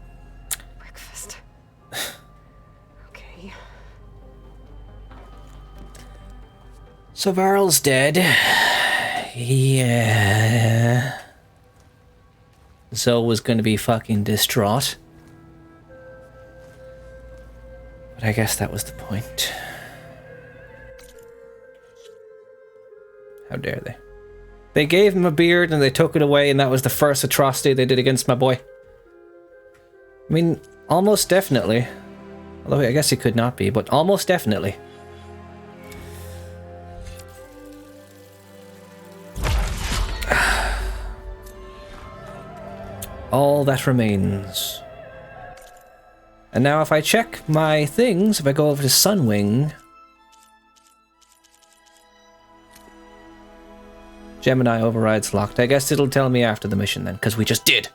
Breakfast. Okay. So Varl's dead. Yeah. Zoe was gonna be fucking distraught. But I guess that was the point. How dare they? They gave him a beard and they took it away, and that was the first atrocity they did against my boy. I mean, almost definitely. Although I guess he could not be, but almost definitely. All that remains. And now if I check my things, if I go over to Sunwing... Gemini overrides locked. I guess it'll tell me after the mission then, because we just did.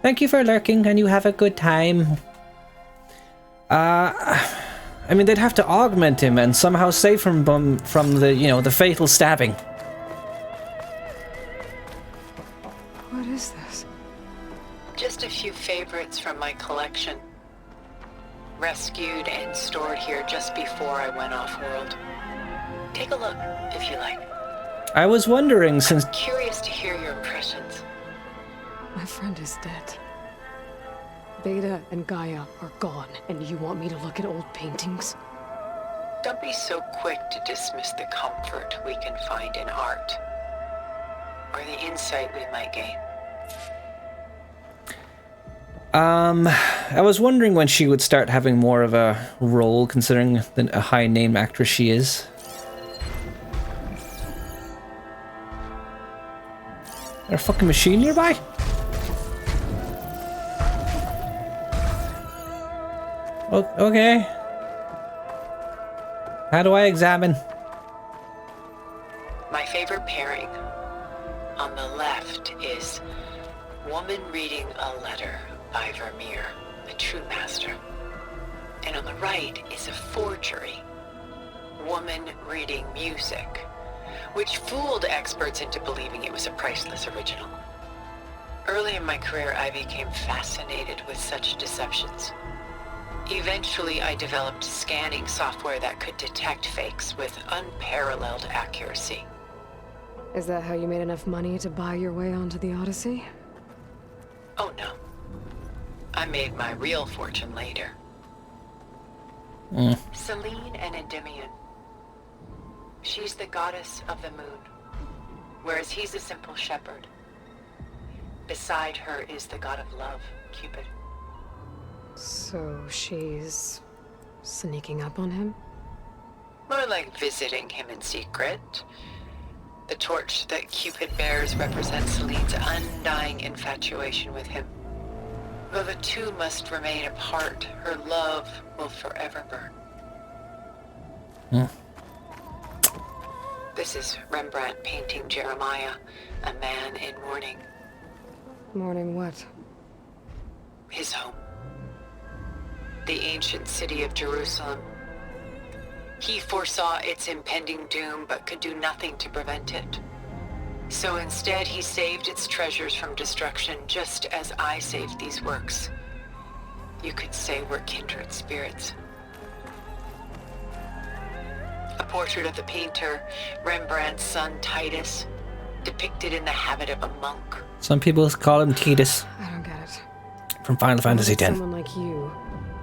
Thank you for lurking, and you have a good time. I mean, they'd have to augment him and somehow save him from the, you know, the fatal stabbing. What is this? Just a few favorites from my collection. Rescued and stored here just before I went off-world. Take a look, if you like. I was wondering since... Curious to hear your impressions My friend is dead. Beta and Gaia are gone, and you want me to look at old paintings? Don't be so quick to dismiss the comfort we can find in art, or the insight we might gain. I was wondering when she would start having more of a role, considering a high-name actress she is. Is there a fucking machine nearby? Okay. How do I examine? My favorite pairing on the left is woman reading a letter by Vermeer, the true master. And on the right is a forgery, woman reading music, which fooled experts into believing it was a priceless original. Early in my career, I became fascinated with such deceptions. Eventually, I developed scanning software that could detect fakes with unparalleled accuracy. Is that how you made enough money to buy your way onto the Odyssey? Oh no. I made my real fortune later. Selene and Endymion. She's the goddess of the moon, whereas he's a simple shepherd. Beside her is the god of love, Cupid. So she's sneaking up on him? More like visiting him in secret. The torch that Cupid bears represents Celine's undying infatuation with him. Though the two must remain apart, her love will forever burn. This is Rembrandt painting Jeremiah, a man in mourning. Mourning what? His home. The ancient city of Jerusalem. He foresaw its impending doom, but could do nothing to prevent it. So instead, he saved its treasures from destruction, just as I saved these works. You could say we're kindred spirits. A portrait of the painter, Rembrandt's son Titus, depicted in the habit of a monk. Some people call him Titus. I don't get it. From Final Fantasy X. Someone like you,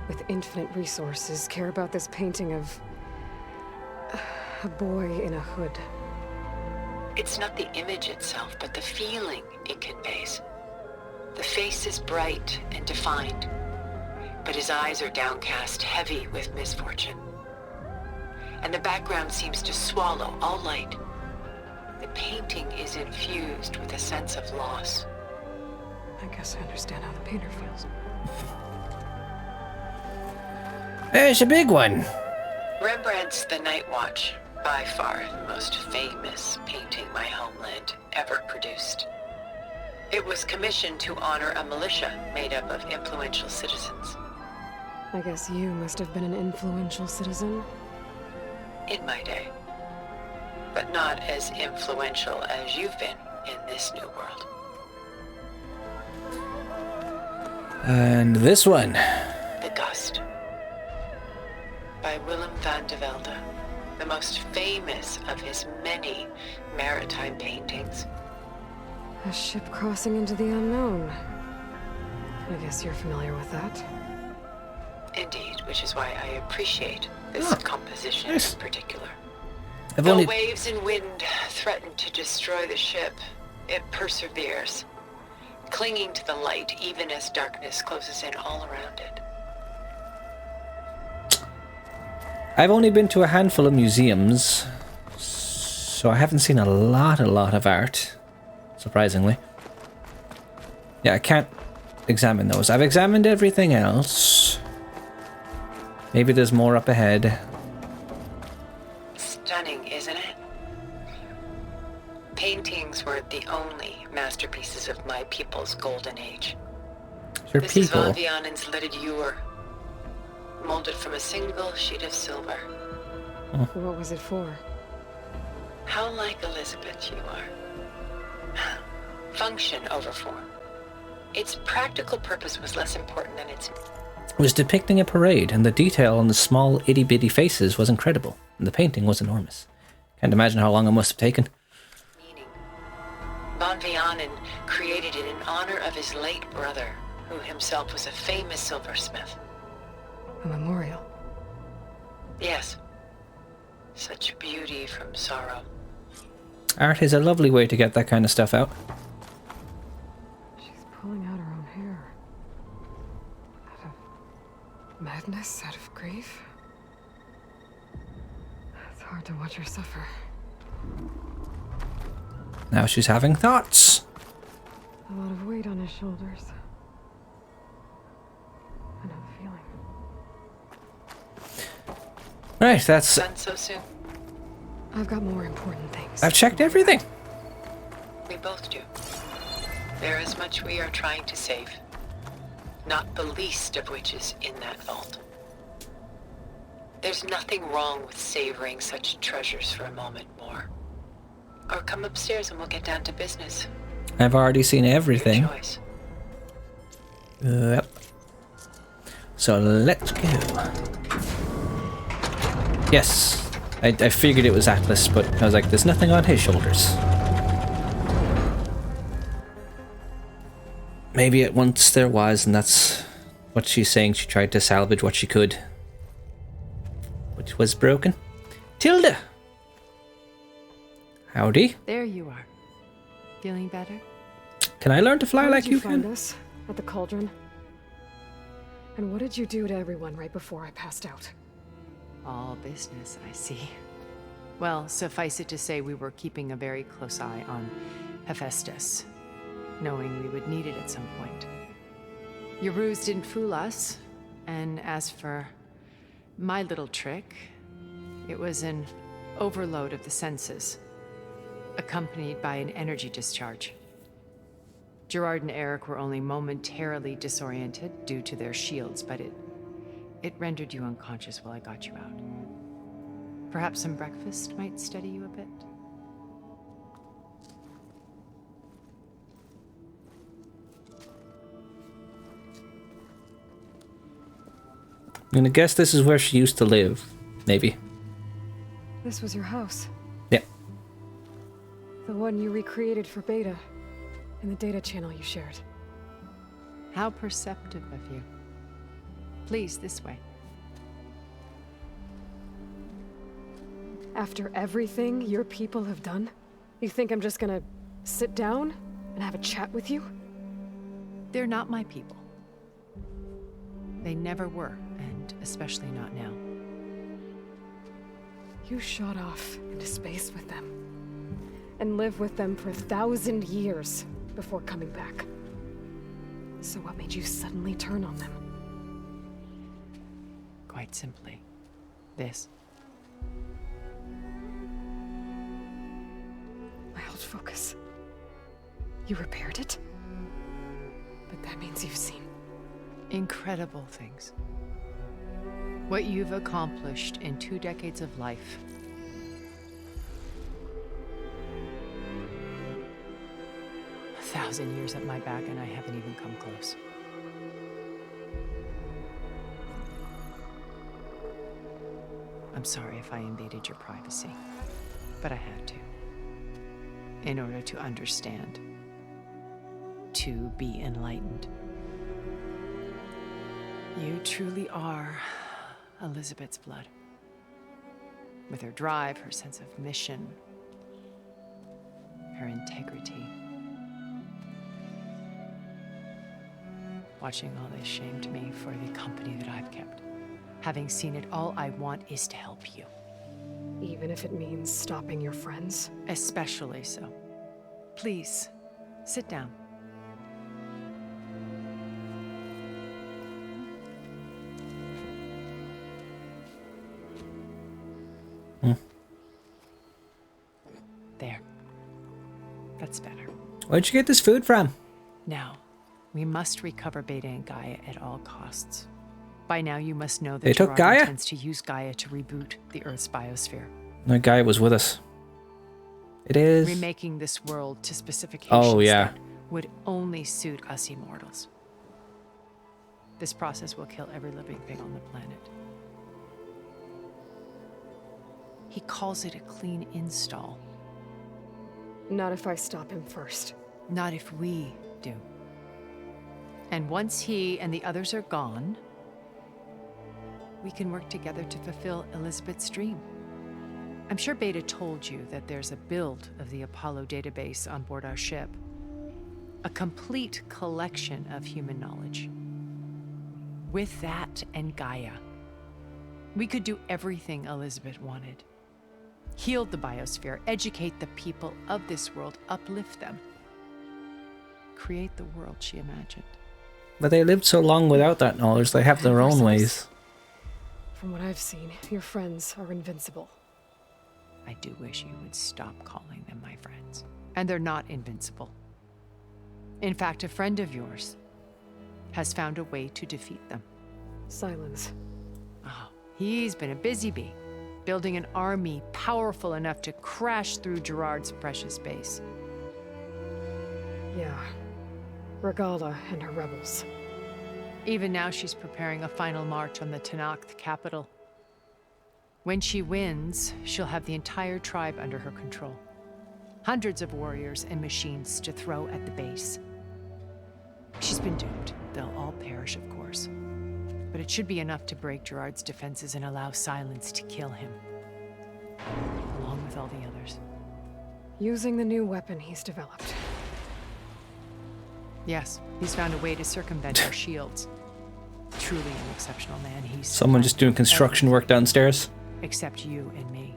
with infinite resources, care about this painting of a boy in a hood. It's not the image itself, but the feeling it conveys. The face is bright and defined, but his eyes are downcast, heavy with misfortune. And the background seems to swallow all light. The painting is infused with a sense of loss. I guess I understand how the painter feels. There's a big one. Rembrandt's The Night Watch, by far the most famous painting my homeland ever produced. It was commissioned to honor a militia made up of influential citizens. I guess you must have been an influential citizen. In my day. But not as influential as you've been in this new world. And this one. The Gust. By Willem van de Velde, the most famous of his many maritime paintings. A ship crossing into the unknown. I guess you're familiar with that. Indeed, which is why I appreciate this composition in particular. Though waves and wind threaten to destroy the ship, it perseveres, clinging to the light even as darkness closes in all around it. I've only been to a handful of museums, so I haven't seen a lot of art, surprisingly. Yeah, I can't examine those. I've examined everything else. Maybe there's more up ahead. Stunning, isn't it? Paintings were the only masterpieces of my people's golden age. This is Van Vianen's lidded ewer, molded from a single sheet of silver. What was it for? How like Elizabeth you are. Function over form. Its practical purpose was less important than its... It was depicting a parade, and the detail on the small itty-bitty faces was incredible, and the painting was enormous. Can't imagine how long it must have taken. Meaning. Von Vianen created it in honor of his late brother, who himself was a famous silversmith. A memorial. Yes. Such beauty from sorrow. Art is a lovely way to get that kind of stuff out. She's pulling out her own hair. Out of madness, out of grief. It's hard to watch her suffer. Now she's having thoughts. A lot of weight on his shoulders. I know the feeling. Right, that's... Done so soon? I've got more important things. I've checked everything. We both do. There is much we are trying to save. Not the least of which is in that vault. There's nothing wrong with savoring such treasures for a moment more. Or come upstairs and we'll get down to business. I've already seen everything. Your choice. Yep. So let's go. Yes. I figured it was Atlas, but I was like, there's nothing on his shoulders. Maybe at once there was, and that's what she's saying. She tried to salvage what she could, which was broken. Tilda! Howdy. There you are. Feeling better? Can I learn to fly How like did you find can? us at the cauldron? And what did you do to everyone right before I passed out? All business, I see. Well, suffice it to say we were keeping a very close eye on Hephaestus, knowing we would need it at some point. Your ruse didn't fool us, and as for my little trick, it was an overload of the senses, accompanied by an energy discharge. Gerard and Eric were only momentarily disoriented due to their shields, but it rendered you unconscious while I got you out. Perhaps some breakfast might steady you a bit? I'm gonna guess this is where she used to live. Maybe. This was your house. Yeah. The one you recreated for Beta, in the data channel you shared. How perceptive of you. Please, this way. After everything your people have done, you think I'm just gonna sit down and have a chat with you? They're not my people. They never were, and especially not now. You shot off into space with them, and lived with them for 1,000 years before coming back. So what made you suddenly turn on them? Quite simply, this. My old focus. You repaired it? But that means you've seen incredible things. What you've accomplished in 2 decades of life. A 1,000 years at my back and I haven't even come close. I'm sorry if I invaded your privacy, but I had to. In order to understand. To be enlightened. You truly are Elizabeth's blood. With her drive, her sense of mission, her integrity. Watching all this shamed me for the company that I've kept. Having seen it, all I want is to help you. even if it means stopping your friends? Especially so. Please, sit down. There. That's better. Where'd you get this food from? Now, we must recover Beta and Gaia at all costs. By now, you must know that They took Gerard Gaia? intends to use Gaia to reboot the Earth's biosphere. No, Gaia was with us. It is. Remaking this world to specifications that would only suit us immortals. This process will kill every living thing on the planet. He calls it a clean install. Not if I stop him first. Not if we do. And once he and the others are gone, we can work together to fulfill Elizabeth's dream. I'm sure Beta told you that there's a build of the Apollo database on board our ship. A complete collection of human knowledge. With that and Gaia, we could do everything Elizabeth wanted. Heal the biosphere, educate the people of this world, uplift them. Create the world she imagined. But they lived so long without that knowledge, they have their own ways. From what I've seen, your friends are invincible. I do wish you would stop calling them my friends. And they're not invincible. In fact, a friend of yours has found a way to defeat them. Silence. Oh, he's been a busy bee, building an army powerful enough to crash through Gerard's precious base. Yeah. Regala and her rebels. Even now she's preparing a final march on the Tenakth capital. When she wins, she'll have the entire tribe under her control. Hundreds of warriors and machines to throw at the base. She's been doomed. They'll all perish, of course. But it should be enough to break Gerard's defenses and allow Silence to kill him. Along with all the others. Using the new weapon he's developed. Yes, he's found a way to circumvent our shields. Truly an exceptional man. He's Someone just doing construction work downstairs. Except you and me.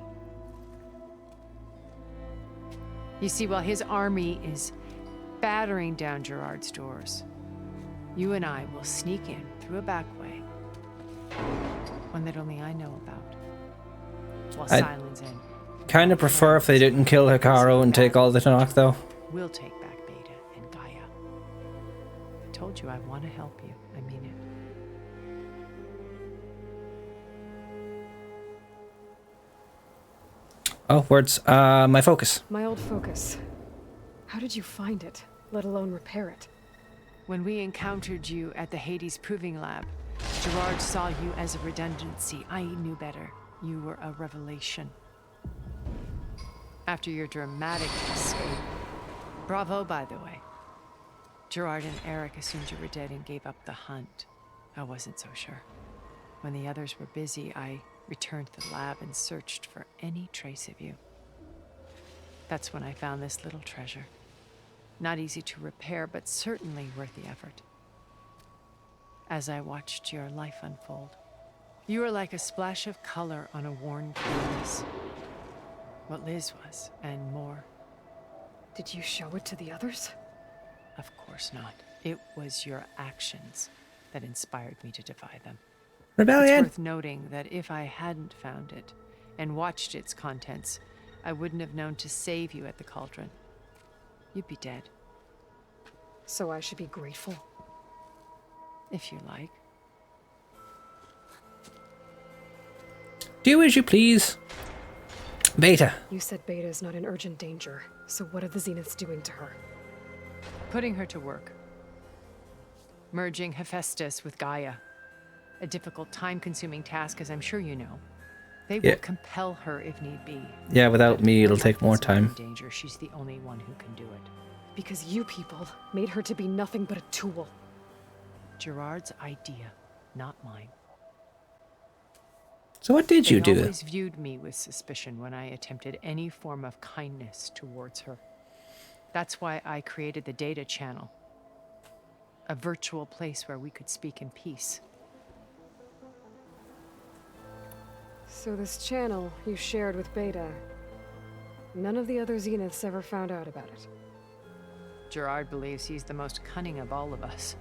You see, while his army is battering down Gerard's doors, you and I will sneak in through a back way. One that only I know about. While Silence in. Kind of prefer if they didn't kill Hikaru and take all the Tanakh, though. We'll take back Beta and Gaia. I told you I want to help you. I mean it. Oh, words. My focus. My old focus. How did you find it, let alone repair it? When we encountered you at the Hades Proving Lab, Gerard saw you as a redundancy. I knew better. You were a revelation. After your dramatic escape. Bravo, by the way. Gerard and Eric assumed you were dead and gave up the hunt. I wasn't so sure. When the others were busy, I returned to the lab and searched for any trace of you. That's when I found this little treasure. Not easy to repair, but certainly worth the effort. As I watched your life unfold, you were like a splash of color on a worn canvas. What Liz was, and more. Did you show it to the others? Of course not. It was your actions that inspired me to defy them. Rebellion! It's worth noting that if I hadn't found it and watched its contents, I wouldn't have known to save you at the cauldron. You'd be dead. So I should be grateful? If you like. Do as you please. Beta. You said Beta is not in urgent danger, so what are the Zeniths doing to her? Putting her to work. Merging Hephaestus with Gaia. A difficult, time-consuming task, as I'm sure you know. They will compel her if need be. Yeah, without me, it'll take more time. In danger, she's the only one who can do it. Because you people made her to be nothing but a tool. Gerard's idea, not mine. So what did you do? They always viewed me with suspicion when I attempted any form of kindness towards her. That's why I created the data channel. A virtual place where we could speak in peace. So this channel you shared with Beta, none of the other Zeniths ever found out about it? Gerard believes he's the most cunning of all of us.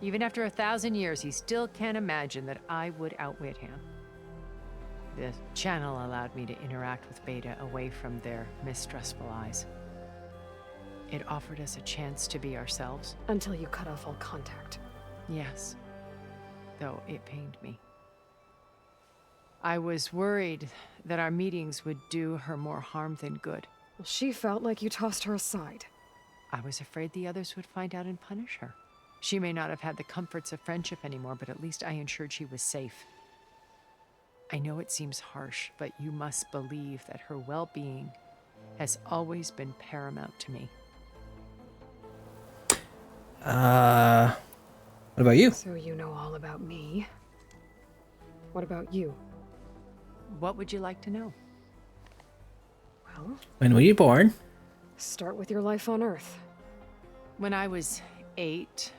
Even after 1,000 years, he still can't imagine that I would outwit him. The channel allowed me to interact with Beta away from their mistrustful eyes. It offered us a chance to be ourselves. Until you cut off all contact. Yes. Though it pained me. I was worried that our meetings would do her more harm than good. Well, she felt like you tossed her aside. I was afraid the others would find out and punish her. She may not have had the comforts of friendship anymore, but at least I ensured she was safe. I know it seems harsh, but you must believe that her well-being has always been paramount to me. What about you? So you know all about me. What about you? What would you like to know? Well, When were you born? start with your life on Earth. When I was 8,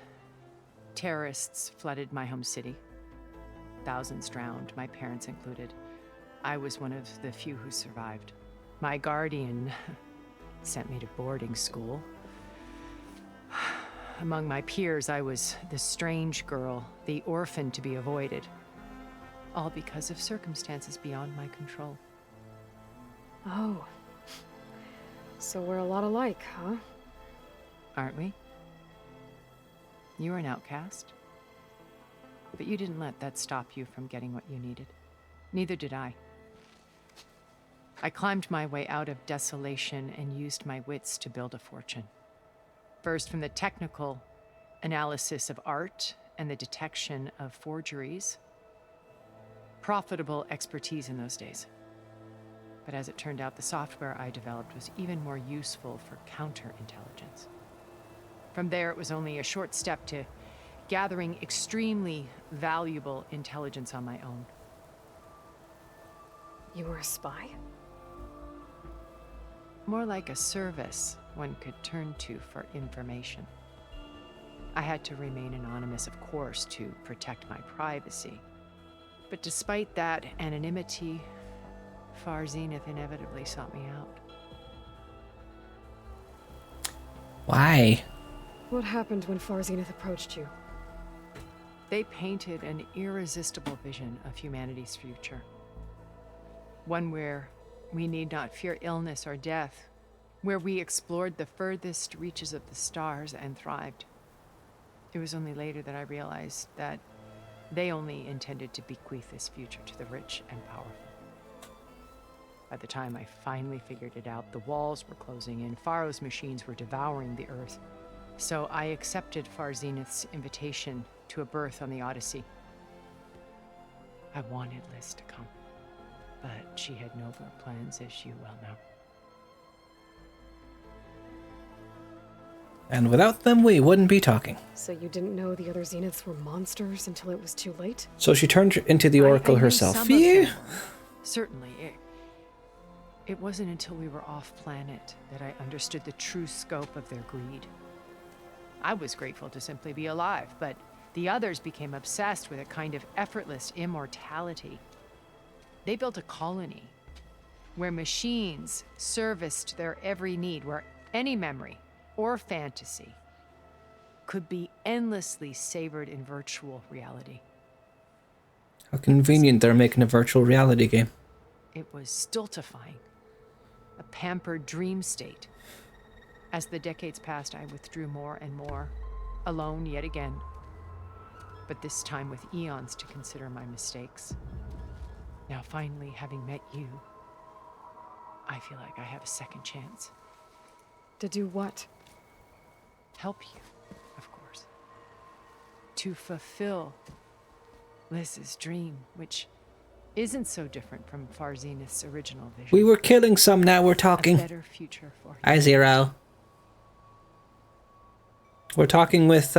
terrorists flooded my home city. Thousands drowned, my parents included. I was one of the few who survived. My guardian sent me to boarding school. Among my peers, I was the strange girl, the orphan to be avoided. All because of circumstances beyond my control. Oh. So we're a lot alike, huh? Aren't we? You were an outcast. But you didn't let that stop you from getting what you needed. Neither did I. I climbed my way out of desolation and used my wits to build a fortune. First, from the technical analysis of art and the detection of forgeries. Profitable expertise in those days. But as it turned out, the software I developed was even more useful for counterintelligence. From there, it was only a short step to gathering extremely valuable intelligence on my own. You were a spy? More like a service one could turn to for information. I had to remain anonymous, of course, to protect my privacy. But despite that anonymity, Far Zenith inevitably sought me out. Why? What happened when Far Zenith approached you? They painted an irresistible vision of humanity's future. One where we need not fear illness or death, where we explored the furthest reaches of the stars and thrived. It was only later that I realized that they only intended to bequeath this future to the rich and powerful. By the time I finally figured it out, the walls were closing in, Pharaoh's machines were devouring the Earth. So I accepted Far Zenith's invitation to a berth on the Odyssey. I wanted Liz to come, but she had nobler plans, as you well know. And without them, we wouldn't be talking. So you didn't know the other Zeniths were monsters until it was too late? So she turned into the Oracle I knew herself. some of Yeah. them. Certainly. It wasn't until we were off-planet that I understood the true scope of their greed. I was grateful to simply be alive, but the others became obsessed with a kind of effortless immortality. They built a colony where machines serviced their every need, where any memory or fantasy could be endlessly savored in virtual reality. How convenient they're making a virtual reality game. It was stultifying, a pampered dream state. As the decades passed, I withdrew more and more, alone yet again, but this time with eons to consider my mistakes. Now finally, having met you, I feel like I have a second chance. To do what? Help you, of course. To fulfill Liz's dream, which isn't so different from Far Zenith's original vision. We were killing some, now we're talking. A better future for Hi, Zero. We're talking with,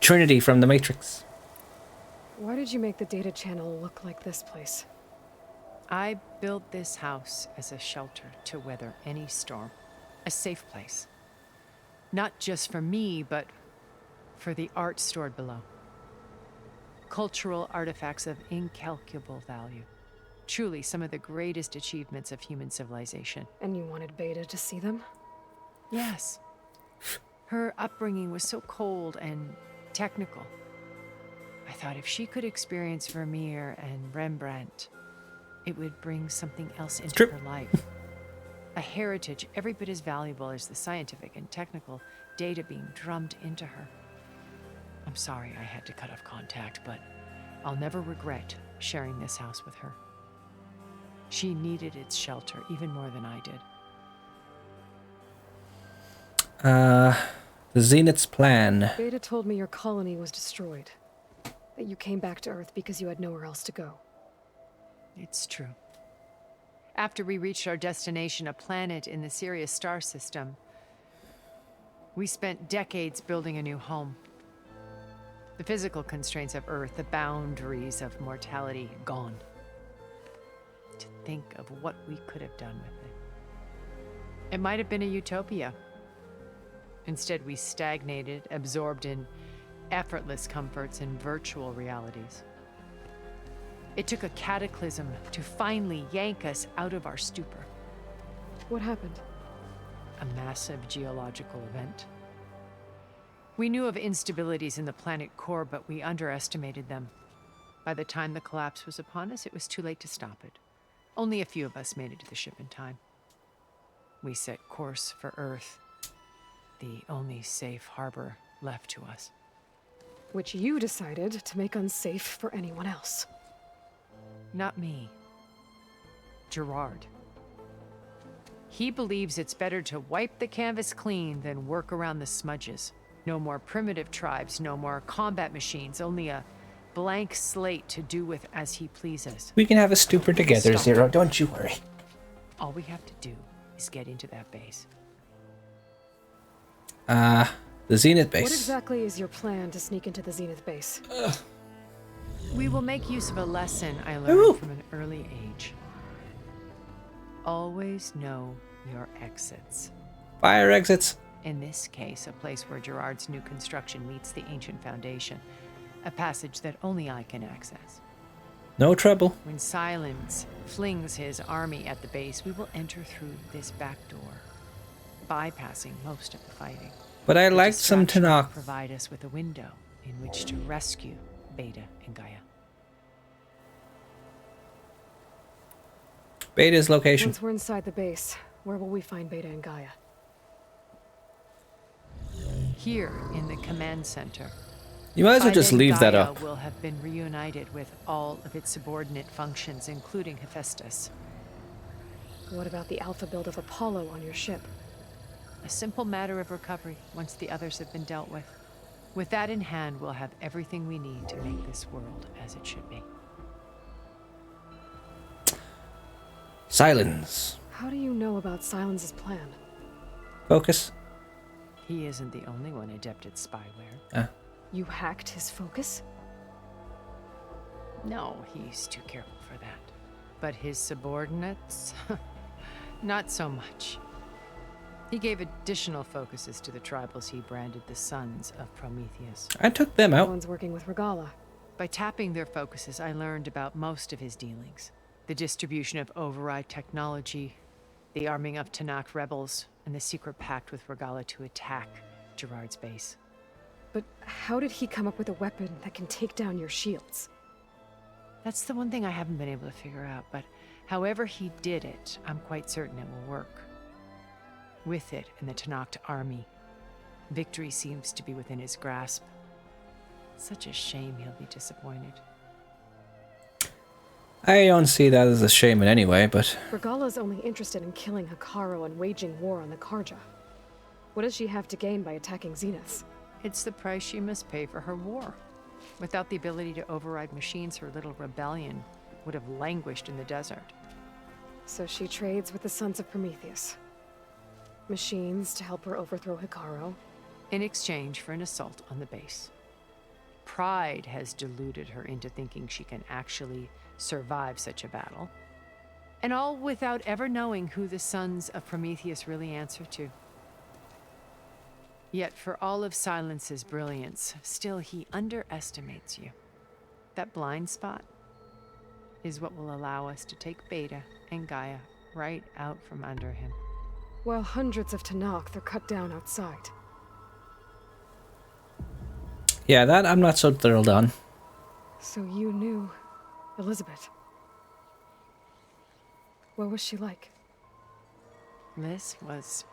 Trinity from the Matrix. Why did you make the data channel look like this place? I built this house as a shelter to weather any storm. A safe place. Not just for me, but for the art stored below. Cultural artifacts of incalculable value. Truly some of the greatest achievements of human civilization. And you wanted Beta to see them? Yes. Her upbringing was so cold and technical. I thought if she could experience Vermeer and Rembrandt, it would bring something else into her life. A heritage every bit as valuable as the scientific and technical data being drummed into her. I'm sorry I had to cut off contact, but I'll never regret sharing this house with her. She needed its shelter even more than I did. The Zenith's plan. Beta told me your colony was destroyed. That you came back to Earth because you had nowhere else to go. It's true. After we reached our destination, a planet in the Sirius star system, we spent decades building a new home. The physical constraints of Earth, the boundaries of mortality, gone. To think of what we could have done with it. It might have been a utopia. Instead, we stagnated, absorbed in effortless comforts and virtual realities. It took a cataclysm to finally yank us out of our stupor. What happened? A massive geological event. We knew of instabilities in the planet core, but we underestimated them. By the time the collapse was upon us, it was too late to stop it. Only a few of us made it to the ship in time. We set course for Earth, the only safe harbor left to us. Which you decided to make unsafe for anyone else. Not me. Gerard. He believes it's better to wipe the canvas clean than work around the smudges. No more primitive tribes, no more combat machines, only a blank slate to do with as he pleases. We can have a stupor together, Stop. Zero. Don't you worry. All we have to do is get into that base. The Zenith base. What exactly is your plan to sneak into the Zenith base? We will make use of a lesson I learned from an early age. Always know your exits. Fire exits. In this case, a place where Gerard's new construction meets the ancient foundation. A passage that only I can access. No trouble. When Silence flings his army at the base, we will enter through this back door, bypassing most of the fighting. But I The liked some distraction will Tanakh. provide us with a window in which to rescue Beta and Gaia. Beta's location. Once we're inside the base, where will we find Beta and Gaia? Here in the command center. You might as well By just then, leave that Gaia up. will have been reunited with all of its subordinate functions, including Hephaestus. What about the alpha build of Apollo on your ship? A simple matter of recovery once the others have been dealt with. With that in hand, we'll have everything we need to make this world as it should be. Silence. How do you know about Silence's plan? Focus. He isn't the only one adept at spyware. You hacked his focus? No, he's too careful for that. But his subordinates? Not so much. He gave additional focuses to the tribals he branded the Sons of Prometheus. I took them The out. one's working with Regala. By tapping their focuses, I learned about most of his dealings. The distribution of override technology, the arming of Tanakh rebels, and the secret pact with Regala to attack Gerard's base. But how did he come up with a weapon that can take down your shields? That's the one thing I haven't been able to figure out, but however he did it, I'm quite certain it will work. With it and the Tanakh army, victory seems to be within his grasp. Such a shame he'll be disappointed. I don't see that as a shame in any way, but Regala's only interested in killing Hikaru and waging war on the Karja. What does she have to gain by attacking Zeniths? It's the price she must pay for her war. Without the ability to override machines, her little rebellion would have languished in the desert. So she trades with the Sons of Prometheus. Machines to help her overthrow Hikaru. In exchange for an assault on the base. Pride has deluded her into thinking she can actually survive such a battle. And all without ever knowing who the Sons of Prometheus really answer to. Yet for all of Silence's brilliance, still he underestimates you. That blind spot is what will allow us to take Beta and Gaia right out from under him. While hundreds of Tanakh are cut down outside. yeah, that I'm not so thrilled on. So you knew Elizabeth. What was she like? Liz was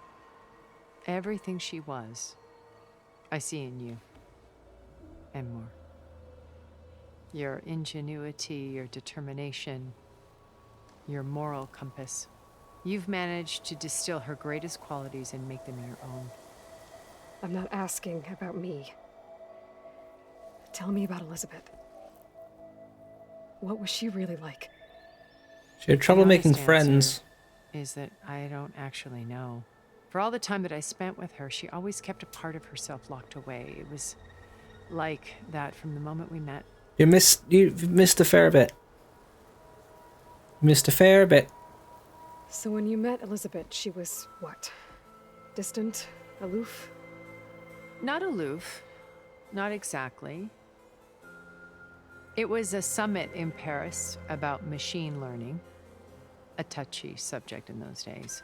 everything she was. I see in you. And more. Your ingenuity, your determination, your moral compass. You've managed to distill her greatest qualities and make them your own. I'm not asking about me. Tell me about Elizabeth. What was she really like? She had trouble The making honest friends. answer is that I don't actually know. For all the time that I spent with her, she always kept a part of herself locked away. It was like that from the moment we met. You missed a fair bit. Missed a fair bit. So when you met Elizabeth, she was what? Distant? Aloof? Not aloof. Not exactly. It was a summit in Paris about machine learning. A touchy subject in those days.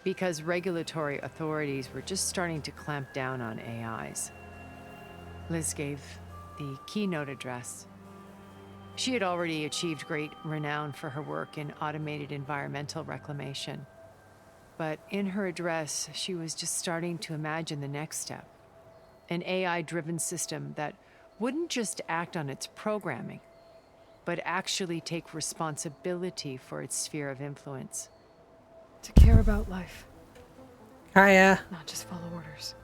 Because regulatory authorities were just starting to clamp down on AIs. Liz gave the keynote address. She had already achieved great renown for her work in automated environmental reclamation. But in her address, she was just starting to imagine the next step. An AI-driven system that wouldn't just act on its programming, but actually take responsibility for its sphere of influence. To care about life. Hiya. Not just follow orders.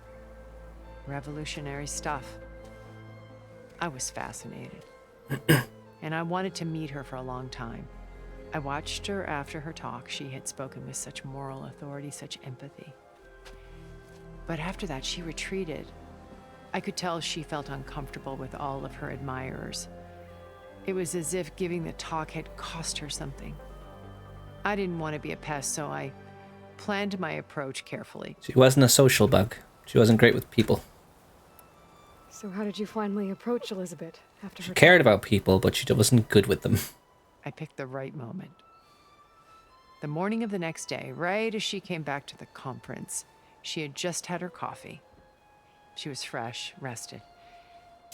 Revolutionary stuff. I was fascinated. And I wanted to meet her for a long time. I watched her after her talk. She had spoken with such moral authority, such empathy. But after that, she retreated. I could tell she felt uncomfortable with all of her admirers. It was as if giving the talk had cost her something. I didn't want to be a pest, so I planned my approach carefully. She wasn't a social bug. She wasn't great with people. So how did you finally approach Elizabeth after her She cared about people, but she wasn't good with them. I picked the right moment. The morning of the next day, right as she came back to the conference, she had just had her coffee. She was fresh, rested.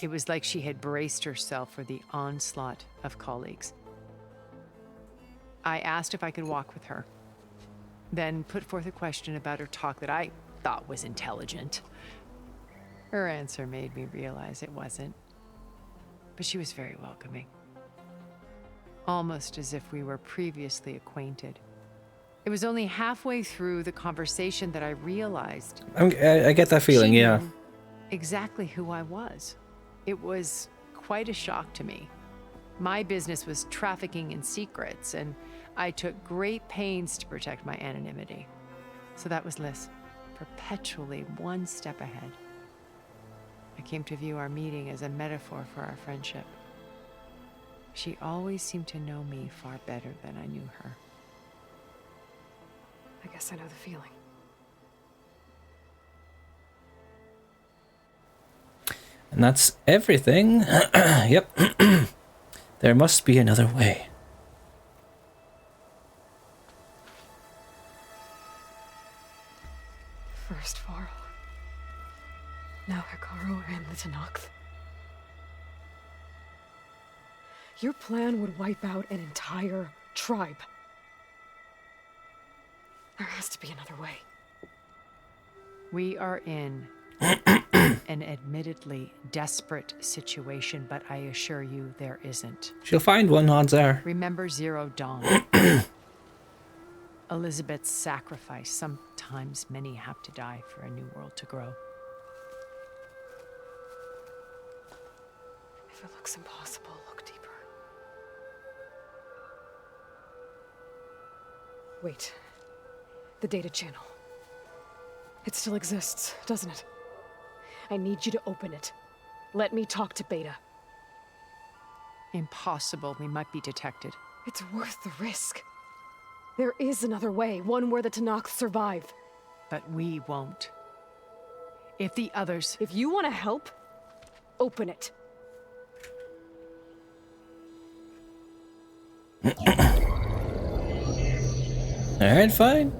It was like she had braced herself for the onslaught of colleagues. I asked if I could walk with her, then put forth a question about her talk that I thought was intelligent. Her answer made me realize it wasn't, but she was very welcoming. Almost as if we were previously acquainted. It was only halfway through the conversation that I realized I get that feeling, she yeah. knew exactly who I was. It was quite a shock to me. My business was trafficking in secrets, and I took great pains to protect my anonymity. So that was Liz, perpetually one step ahead. I came to view our meeting as a metaphor for our friendship. She always seemed to know me far better than I knew her. I guess I know the feeling. And that's everything. Yep. There must be another way. First Varl. Now Hikaru and the Tenakth. Your plan would wipe out an entire tribe. There has to be another way. We are in an admittedly desperate situation, but I assure you there isn't. She'll find one, odds are. Remember Zero Dawn. Elizabeth's sacrifice. Sometimes many have to die for a new world to grow. If it looks impossible, look deeper. Wait. The data channel. It still exists, doesn't it? I need you to open it. Let me talk to Beta. Impossible. We might be detected. It's worth the risk. There is another way, one where the Tenakth survive. But we won't. If the others... If you want to help, open it. Alright, fine.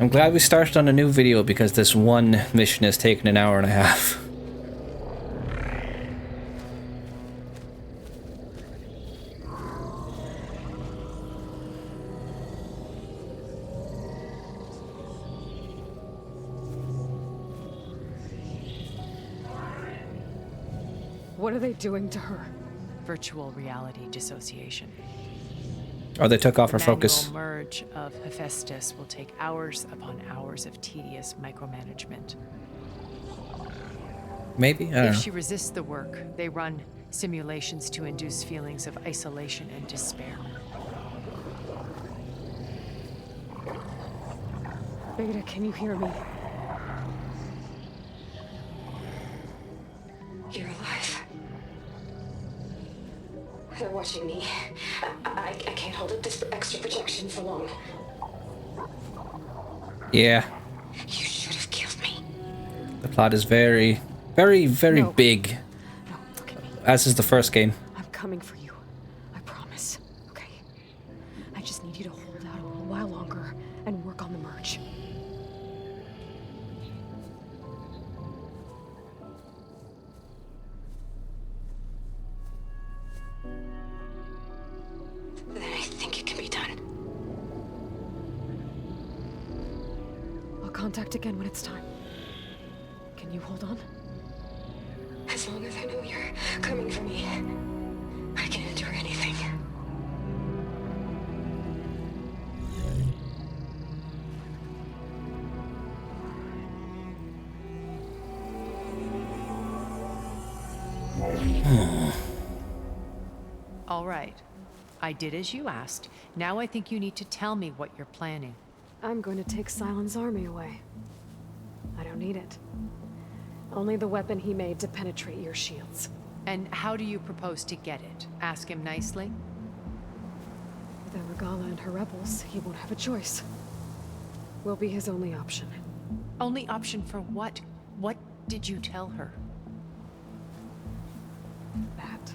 I'm glad we started on a new video because this one mission has taken an hour and a half. What are they doing to her? Virtual reality dissociation. Or they took off The her focus. manual merge of Hephaestus will take hours upon hours of tedious micromanagement. Maybe? I don't If know. she resists the work, they run simulations to induce feelings of isolation and despair. Beta, can you hear me? You're alive. They're watching me. I can't hold up this extra projection for long. Yeah. You should have killed me. The plot is very, very No. big. No, look at me. As is the first game. I'm coming for you. I promise. Okay? I just need you to hold out a little while longer and work on the merge. Then I think it can be done. I'll contact again when it's time. Can you hold on? As long as I know you're coming for me, I can endure anything. All right. I did as you asked. Now I think you need to tell me what you're planning. I'm going to take Silent's army away. I don't need it. Only the weapon he made to penetrate your shields. And how do you propose to get it? Ask him nicely? With Argala and her rebels, he won't have a choice. We'll be his only option. Only option for what? What did you tell her? That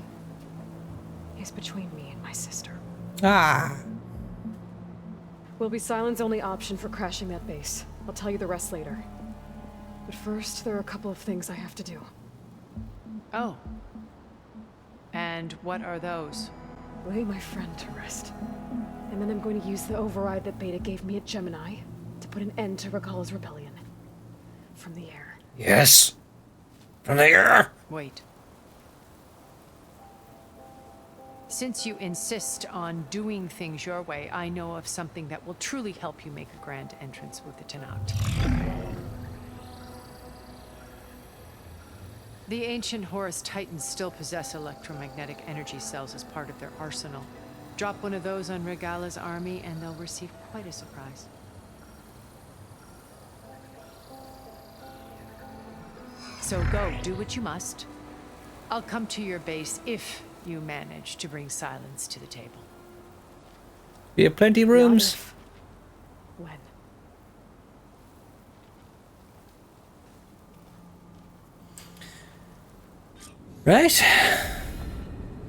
is between me and my sister. Ah. Will be Silent's only option for crashing that base. I'll tell you the rest later. But first, there are a couple of things I have to do. Oh. And what are those? Lay my friend to rest. And then I'm going to use the override that Beta gave me at Gemini to put an end to Regala's rebellion. From the air. Yes. From the air. Wait. Since you insist on doing things your way, I know of something that will truly help you make a grand entrance with the Tenat. The ancient Horus Titans still possess electromagnetic energy cells as part of their arsenal. Drop one of those on Regala's army and they'll receive quite a surprise. So go, do what you must. I'll come to your base if you manage to bring Silence to the table. We have plenty of rooms. When? Right?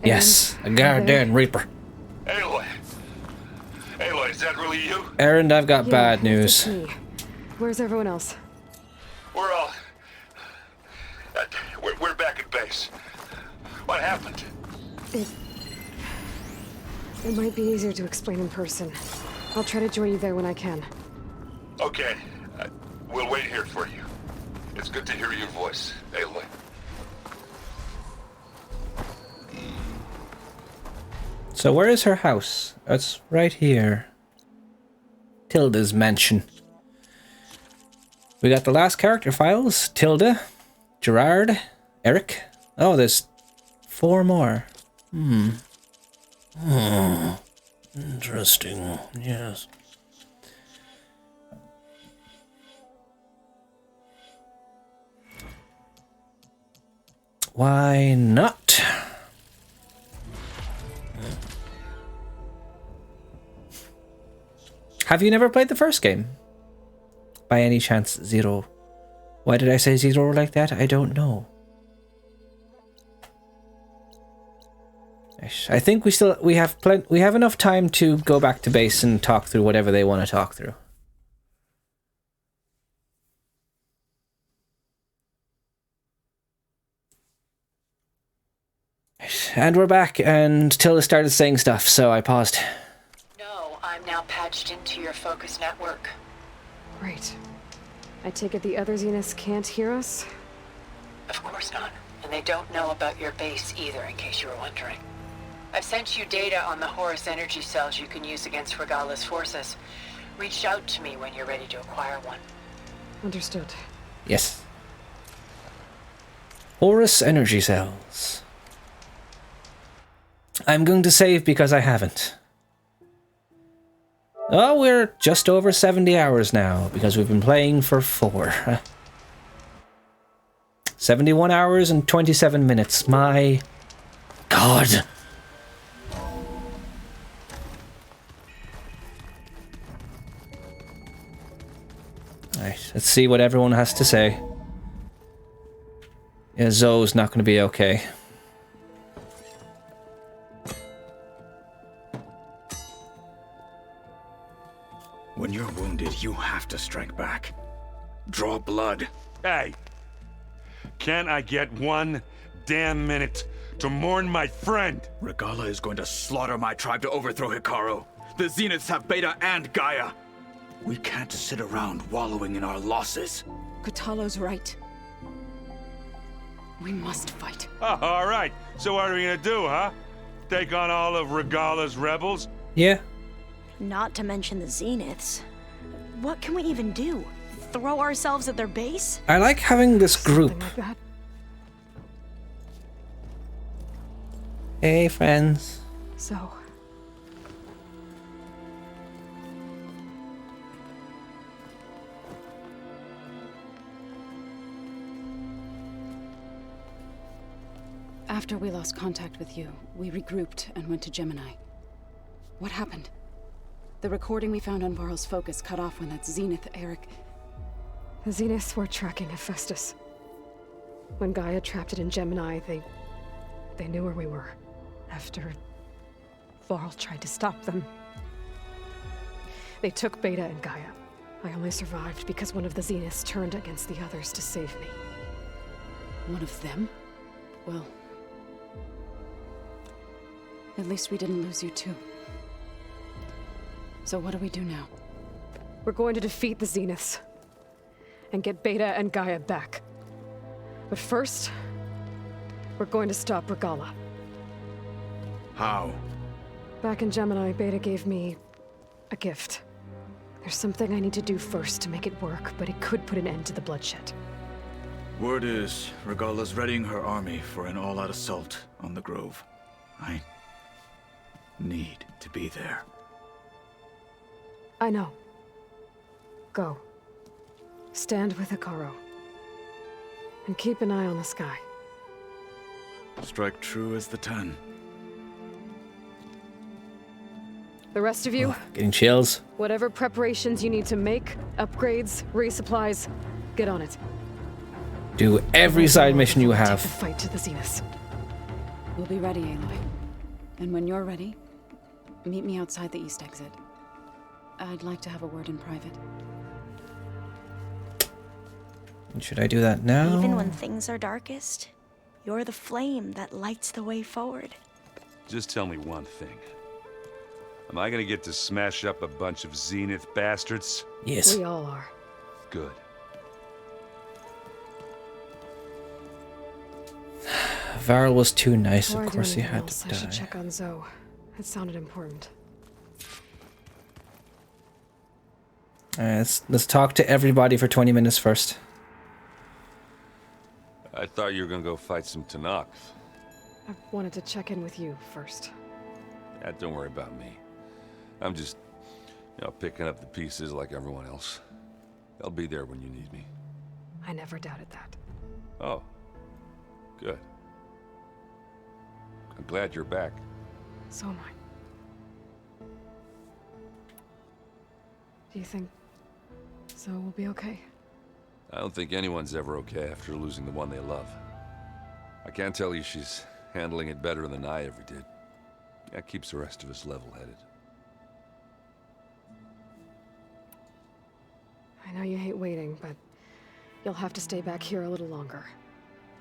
Yes, a goddamn Reaper. Aloy! Aloy, is that really you? Erend, I've got Yeah, bad it's news. me. Where's everyone else? We're all... we're back at base. What happened? It might be easier to explain in person. I'll try to join you there when I can. Okay. We'll wait here for you. It's good to hear your voice, Aloy. So where is her house? It's right here. Tilda's mansion. We got the last character files. Tilda, Gerard, Eric. Oh, there's 4 more. Interesting. Yes. Why not? Have you never played the first game? By any chance, Zero? Why did I say Zero like that? I don't know. I think we have enough time to go back to base and talk through whatever they want to talk through. And we're back, and Tilda started saying stuff, so I paused. No, I'm now patched into your focus network. Great. I take it the other Zeniths can't hear us? Of course not. And they don't know about your base either, in case you were wondering. I've sent you data on the Horus energy cells you can use against Regala's forces. Reach out to me when you're ready to acquire one. Understood. Yes. Horus energy cells. I'm going to save because I haven't. Oh, we're just over 70 hours now because we've been playing for 4. 71 hours and 27 minutes. My God. Alright, let's see what everyone has to say. Yeah, Zoe's not going to be okay. When you're wounded, you have to strike back. Draw blood. Hey! Can't I get 1 damn minute to mourn my friend? Regala is going to slaughter my tribe to overthrow Hikaru. The Zeniths have Beta and Gaia. We can't sit around wallowing in our losses. Kotallo's right. We must fight. Oh, all right. So what are we gonna do, huh? Take on all of Regala's rebels? Yeah. Not to mention the Zeniths. What can we even do? Throw ourselves at their base? I like having this group. Like that. Hey, friends. So, after we lost contact with you, we regrouped and went to Gemini. What happened? The recording we found on Varl's focus cut off when that Zenith Eric... the Zeniths were tracking Hephaestus. When Gaia trapped it in Gemini, they knew where we were. After Varl tried to stop them, they took Beta and Gaia. I only survived because one of the Zeniths turned against the others to save me. One of them? Well... at least we didn't lose you too. So what do we do now? We're going to defeat the Zeniths and get Beta and Gaia back. But first, we're going to stop Regala. How? Back in Gemini, Beta gave me a gift. There's something I need to do first to make it work, but it could put an end to the bloodshed. Word is, Regala's readying her army for an all-out assault on the Grove. I need to be there. I know. Go. Stand with Hikaru. And keep an eye on the sky. Strike true as the 10. The rest of you, Getting chills. whatever preparations you need to make, upgrades, resupplies, get on it. Do every side mission you Take the have. fight to the Zeniths. We'll be ready, Aloy. And when you're ready, meet me outside the east exit. I'd like to have a word in private. Should I do that now? Even when things are darkest, you're the flame that lights the way forward. Just tell me one thing. Am I gonna get to smash up a bunch of Zenith bastards? Yes. We all are. Good. Varl was too nice. Before Of I do course he anything had else, to I should die. check on Zoe. It sounded important. Let's talk to everybody for 20 minutes first. I thought you were gonna go fight some Tanakh. I wanted to check in with you first. Don't worry about me. I'm just, picking up the pieces like everyone else. I'll be there when you need me. I never doubted that. Oh. Good. I'm glad you're back. So am I. Do you think Zoe will be okay? I don't think anyone's ever okay after losing the one they love. I can't tell you she's handling it better than I ever did. That keeps the rest of us level-headed. I know you hate waiting, but you'll have to stay back here a little longer.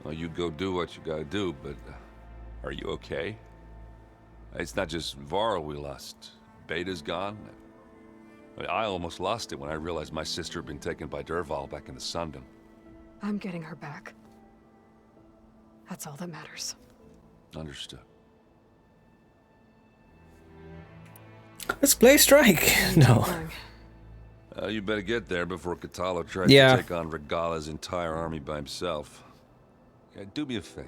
Well, you go do what you gotta do, but are you okay? It's not just Varl we lost. Beta's gone. I almost lost it when I realized my sister had been taken by Dervahl back in the Sundom. I'm getting her back. That's all that matters. Understood. Let's play Strike. No. You better get there before Katalo tries Yeah. to take on Regala's entire army by himself. Yeah, do me a favor.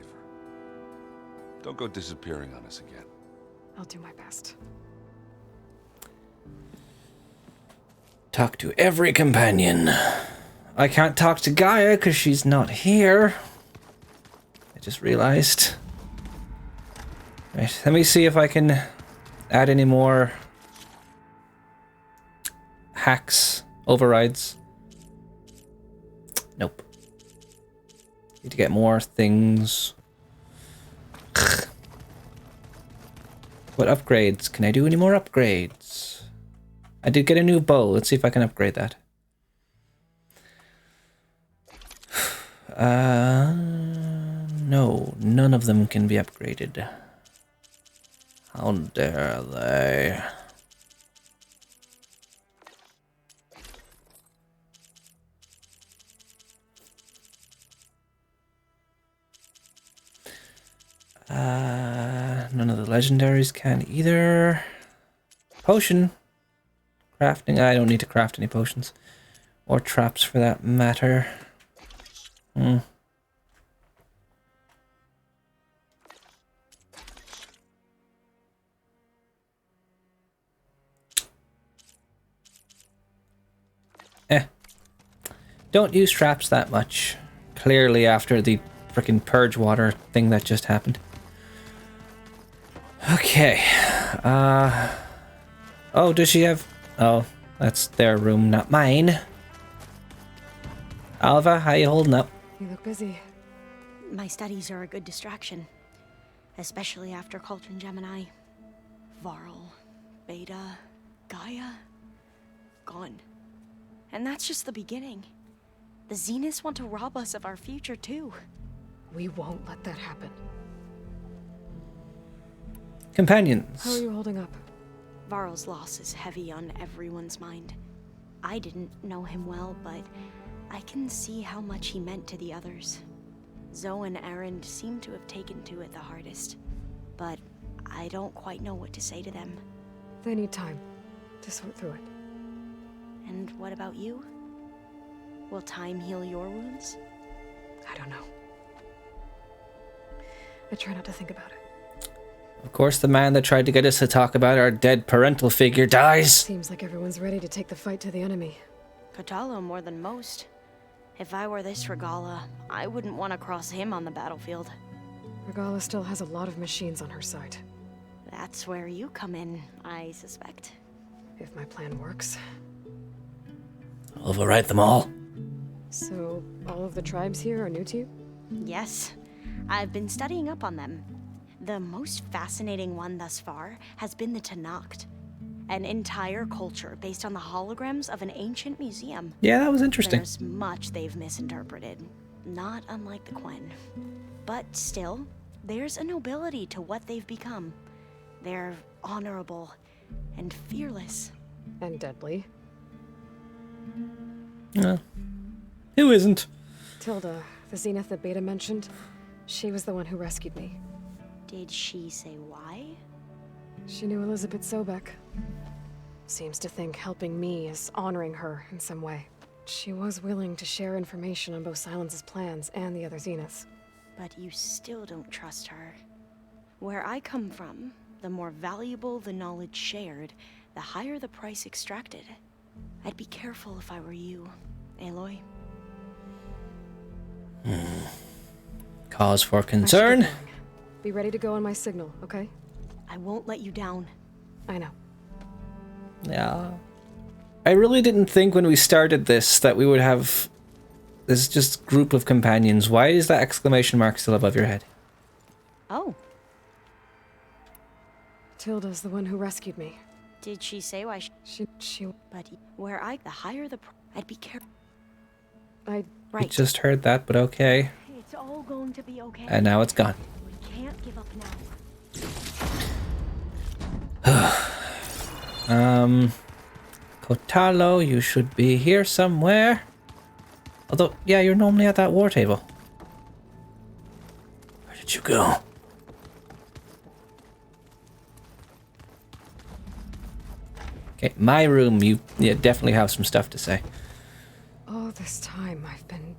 Don't go disappearing on us again. I'll do my best. Talk to every companion. I can't talk to Gaia because she's not here. I just realized. Right, let me see if I can add any more hacks, overrides. Nope. Need to get more things. What upgrades? Can I do any more upgrades? I did get a new bow. Let's see if I can upgrade that. No, none of them can be upgraded. How dare they? None of the legendaries can either. Potion. Crafting. I don't need to craft any potions. Or traps for that matter. Don't use traps that much. Clearly after the frickin' purge water thing that just happened. Okay. Oh, does she have... Oh, that's their room, not mine. Alva, how you holding up? You look busy. My studies are a good distraction. Especially after Cauldron Gemini. Varl, Beta, Gaia. Gone. And that's just the beginning. The Zeniths want to rob us of our future, too. We won't let that happen. Companions. How are you holding up? Varl's loss is heavy on everyone's mind. I didn't know him well, but I can see how much he meant to the others. Zoe and Erend seem to have taken to it the hardest, but I don't quite know what to say to them. They need time to sort through it. And what about you? Will time heal your wounds? I don't know. I try not to think about it. Of course, the man that tried to get us to talk about our dead parental figure dies. Seems like everyone's ready to take the fight to the enemy. Katalo more than most. If I were this Regala, I wouldn't want to cross him on the battlefield. Regala still has a lot of machines on her side. That's where you come in, I suspect. If my plan works. I'll overwrite them all. So, all of the tribes here are new to you? Yes. I've been studying up on them. The most fascinating one thus far has been the Tenakth. An entire culture based on the holograms of an ancient museum. Yeah, that was interesting. There's much they've misinterpreted. Not unlike the Quen. But still, there's a nobility to what they've become. They're honorable and fearless. And deadly. Who isn't? Tilda, the Zenith that Beta mentioned, she was the one who rescued me. Did she say why? She knew Elizabeth Sobek. Seems to think helping me is honoring her in some way. She was willing to share information on both Silence's plans and the other Zeniths. But you still don't trust her. Where I come from, the more valuable the knowledge shared, the higher the price extracted. I'd be careful if I were you, Aloy. Cause for concern. Be ready to go on my signal, okay? I won't let you down. I know. Yeah. I really didn't think when we started this that we would have this just group of companions. Why is that exclamation mark still above your head? Oh. Tilda's the one who rescued me. Did she say why she... But where the higher the I'd be careful. I just heard that, but okay. It's all going to be okay. And now it's gone. We can't give up now. Kotalo, you should be here somewhere. Although, yeah, you're normally at that war table. Where did you go? Okay, my room, you definitely have some stuff to say. All this time, I've been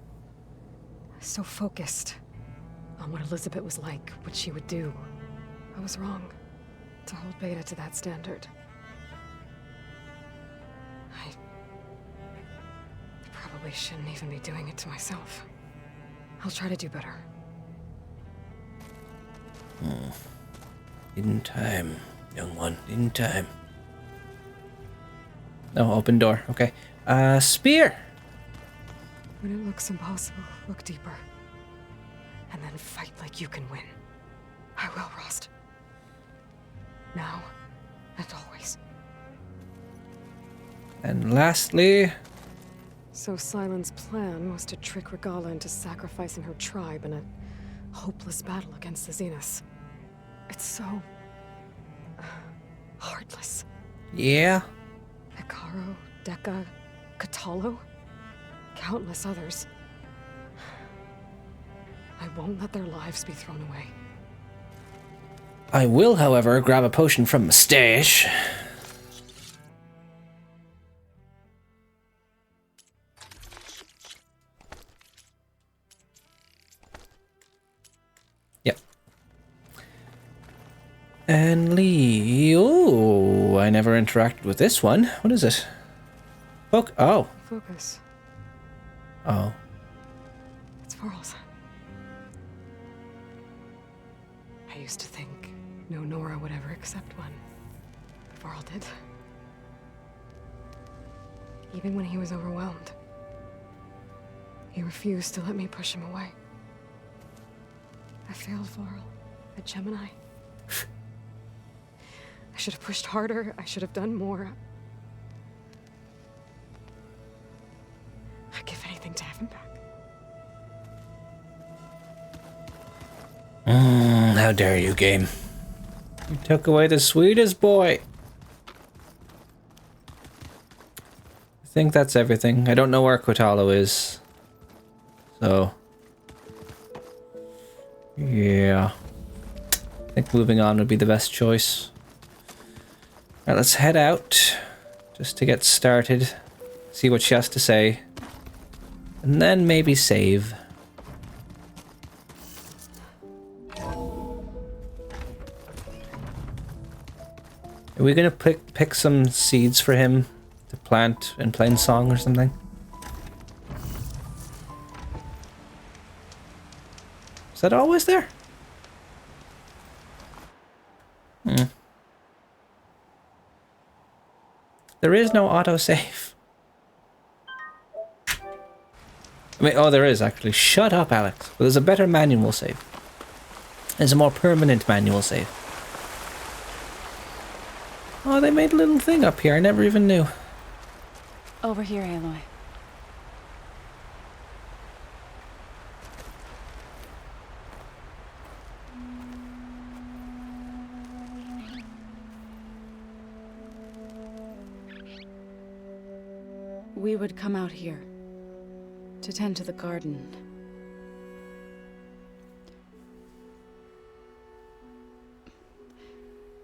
so focused on what Elizabeth was like, what she would do. I was wrong to hold Beta to that standard. I probably shouldn't even be doing it to myself. I'll try to do better. In time, young one, in time. No, open door, okay. Spear! When it looks impossible, look deeper. And then fight like you can win. I will, Rost. Now and always. And lastly... So Silent's plan was to trick Regala into sacrificing her tribe in a hopeless battle against the Zeniths. It's so... heartless. Yeah? Hikaru, Deka, Katalo, countless others. I won't let their lives be thrown away. I will, however, grab a potion from my stash. Yep. And Lee... Oh, I never interacted with this one. What is it? Oh. Focus. Oh. It's Varl's. I used to think no Nora would ever accept one. But Varl did. Even when he was overwhelmed. He refused to let me push him away. I failed Varl at Gemini. I should have pushed harder. I should have done more. I'd give anything to have him back. How dare you, game. You took away the sweetest boy. I think that's everything. I don't know where Kotalo is. So... yeah. I think moving on would be the best choice. Alright, let's head out. Just to get started. See what she has to say. And then maybe save. Are we gonna pick some seeds for him to plant in plain song or something? Is that always there? There is no autosave. I mean, oh, there is actually. Shut up, Alex. But there's a better manual save. There's a more permanent manual save. Oh, they made a little thing up here. I never even knew. Over here, Aloy. We would come out here to tend to the garden.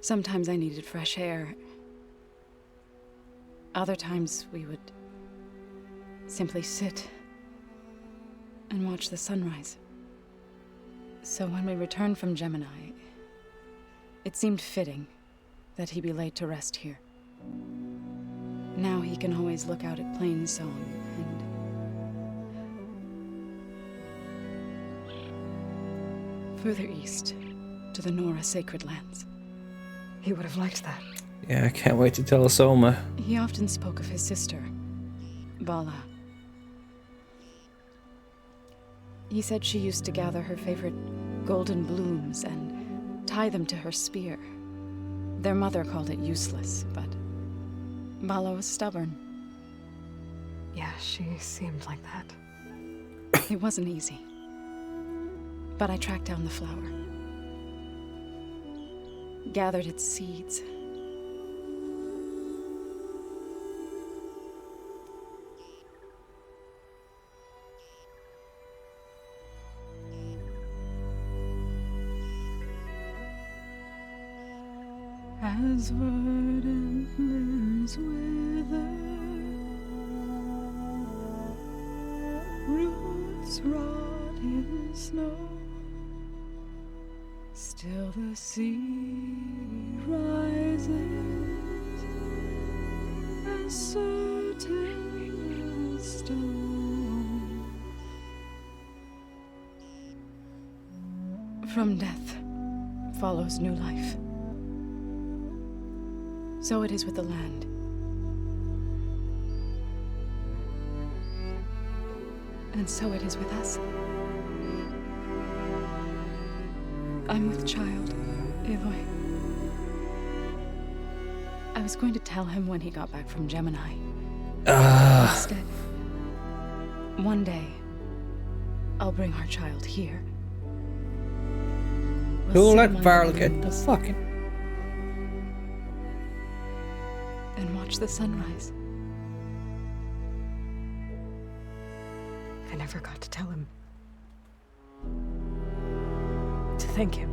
Sometimes I needed fresh air. Other times we would simply sit and watch the sunrise. So when we returned from Gemini, it seemed fitting that he be laid to rest here. Now he can always look out at Plainsong and further east to the Nora Sacred Lands. He would have liked that. Yeah, I can't wait to tell Soma. He often spoke of his sister, Vala. He said she used to gather her favorite golden blooms and tie them to her spear. Their mother called it useless, but Vala was stubborn. Yeah, she seemed like that. It wasn't easy. But I tracked down the flower. Gathered its seeds. as verdant limbs wither, roots rot in snow, still the sea rises as certain as stone. From death follows new life. So it is with the land. And so it is with us. I'm with child, Aloy. I was going to tell him when he got back from Gemini. Instead, one day, I'll bring our child here. We'll let Varl get the fucking... And watch the sunrise. I never got to tell him. To thank him.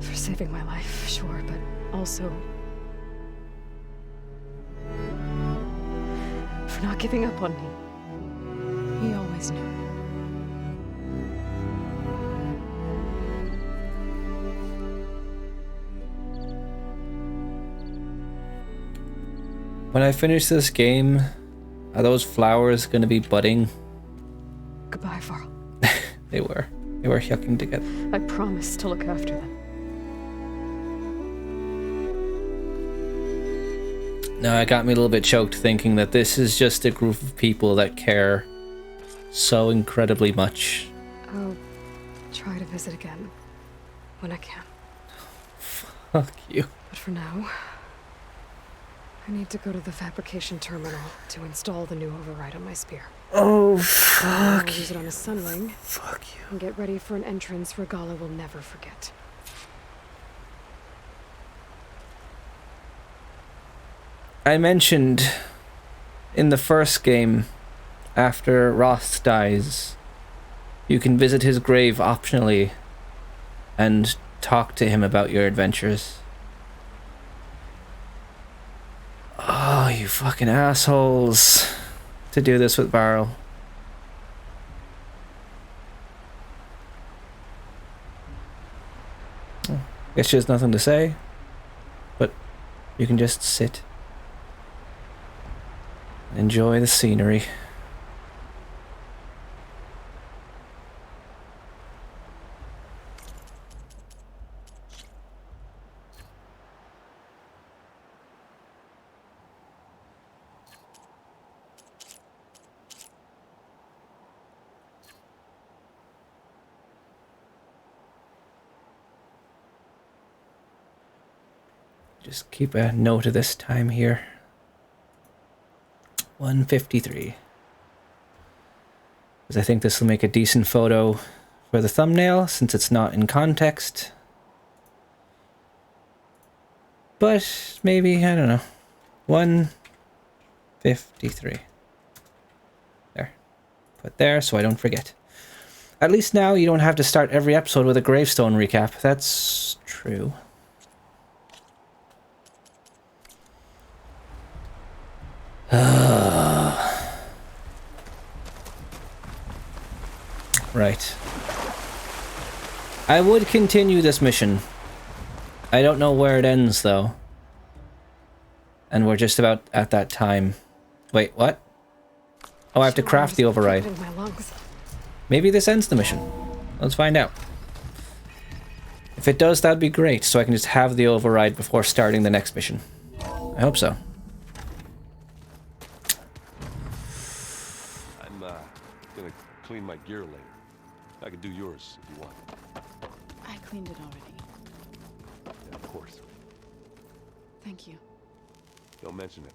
For saving my life, sure, but also... for not giving up on me. He always knew. When I finish this game, are those flowers going to be budding? Goodbye, Varl. They were. They were yucking together. I promise to look after them. No, it got me a little bit choked thinking that this is just a group of people that care so incredibly much. I'll try to visit again when I can. Fuck you. But for now, I need to go to the fabrication terminal to install the new override on my spear. Oh, fuck. I'll use it on a sunwing. Fuck you. And get ready for an entrance Regala will never forget. I mentioned in the first game, after Rost dies, you can visit his grave optionally and talk to him about your adventures. Oh, you fucking assholes. To do this with Varl. Oh, guess she has nothing to say, but you can just sit and enjoy the scenery. Just keep a note of this time here. 1:53. Because I think this will make a decent photo for the thumbnail since it's not in context. But maybe, I don't know. 1:53. There. Put there so I don't forget. At least now you don't have to start every episode with a gravestone recap. That's true. Right. I would continue this mission. I don't know where it ends, though. And we're just about at that time. Wait, what? Oh, I have to craft the override. Maybe this ends the mission. Let's find out. If it does, that'd be great, so I can just have the override before starting the next mission. I hope so. I'm gonna clean my gear later. I can do yours if you want. I cleaned it already. Yeah, of course. Thank you. Don't mention it.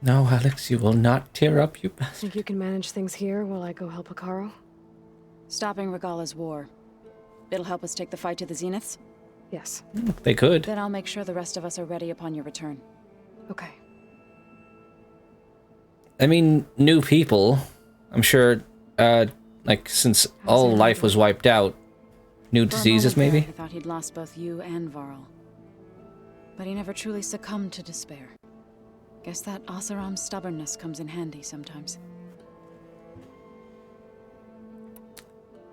No, Alex, you will not tear up, you bastard. Think you can manage things here while I go help Akaro? Stopping Regala's war. It'll help us take the fight to the Zeniths? Yes. They could. Then I'll make sure the rest of us are ready upon your return. Okay. I mean, new people. I'm sure, like, since all life was wiped out, New For a diseases, moment there, maybe? he thought he'd lost both you and Varl. But he never truly succumbed to despair. Guess that Oseram's stubbornness comes in handy sometimes.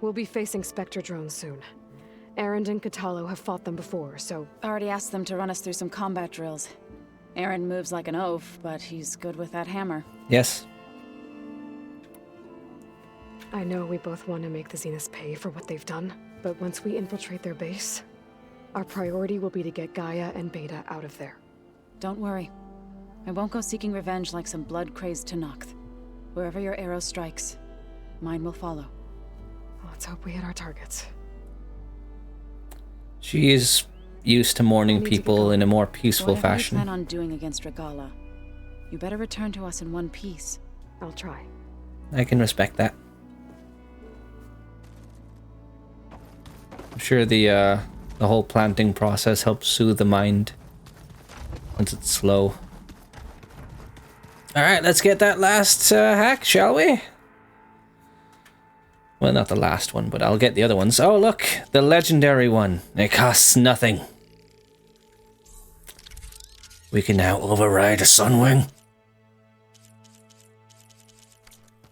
We'll be facing Spectre drones soon. Erend and Katalo have fought them before, so... Already asked them to run us through some combat drills. Erend moves like an oaf, but he's good with that hammer. Yes. I know we both want to make the Zeniths pay for what they've done, but once we infiltrate their base, our priority will be to get Gaia and Beta out of there. Don't worry. I won't go seeking revenge like some blood-crazed Tenakth. Wherever your arrow strikes, mine will follow. Let's hope we hit our targets. She is used to mourning people in a more peaceful Whatever fashion. you plan on doing against Regala, you better return to us in one piece. I'll try. I can respect that. I'm sure the whole planting process helps soothe the mind once it's slow. Alright, let's get that last hack, shall we? Well, not the last one, but I'll get the other ones. Oh, look, the legendary one. It costs nothing. We can now override a Sunwing.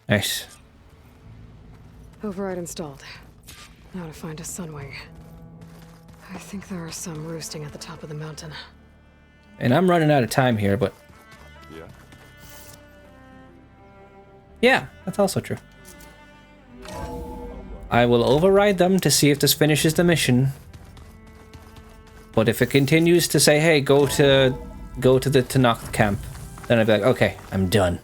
Nice. Override installed. Now to find a Sunwing. I think there are some roosting at the top of the mountain. And I'm running out of time here, but... Yeah. Yeah, that's also true. I will override them to see if this finishes the mission. But if it continues to say, hey, go to the Tenakth camp, then I'd be like, okay, I'm done.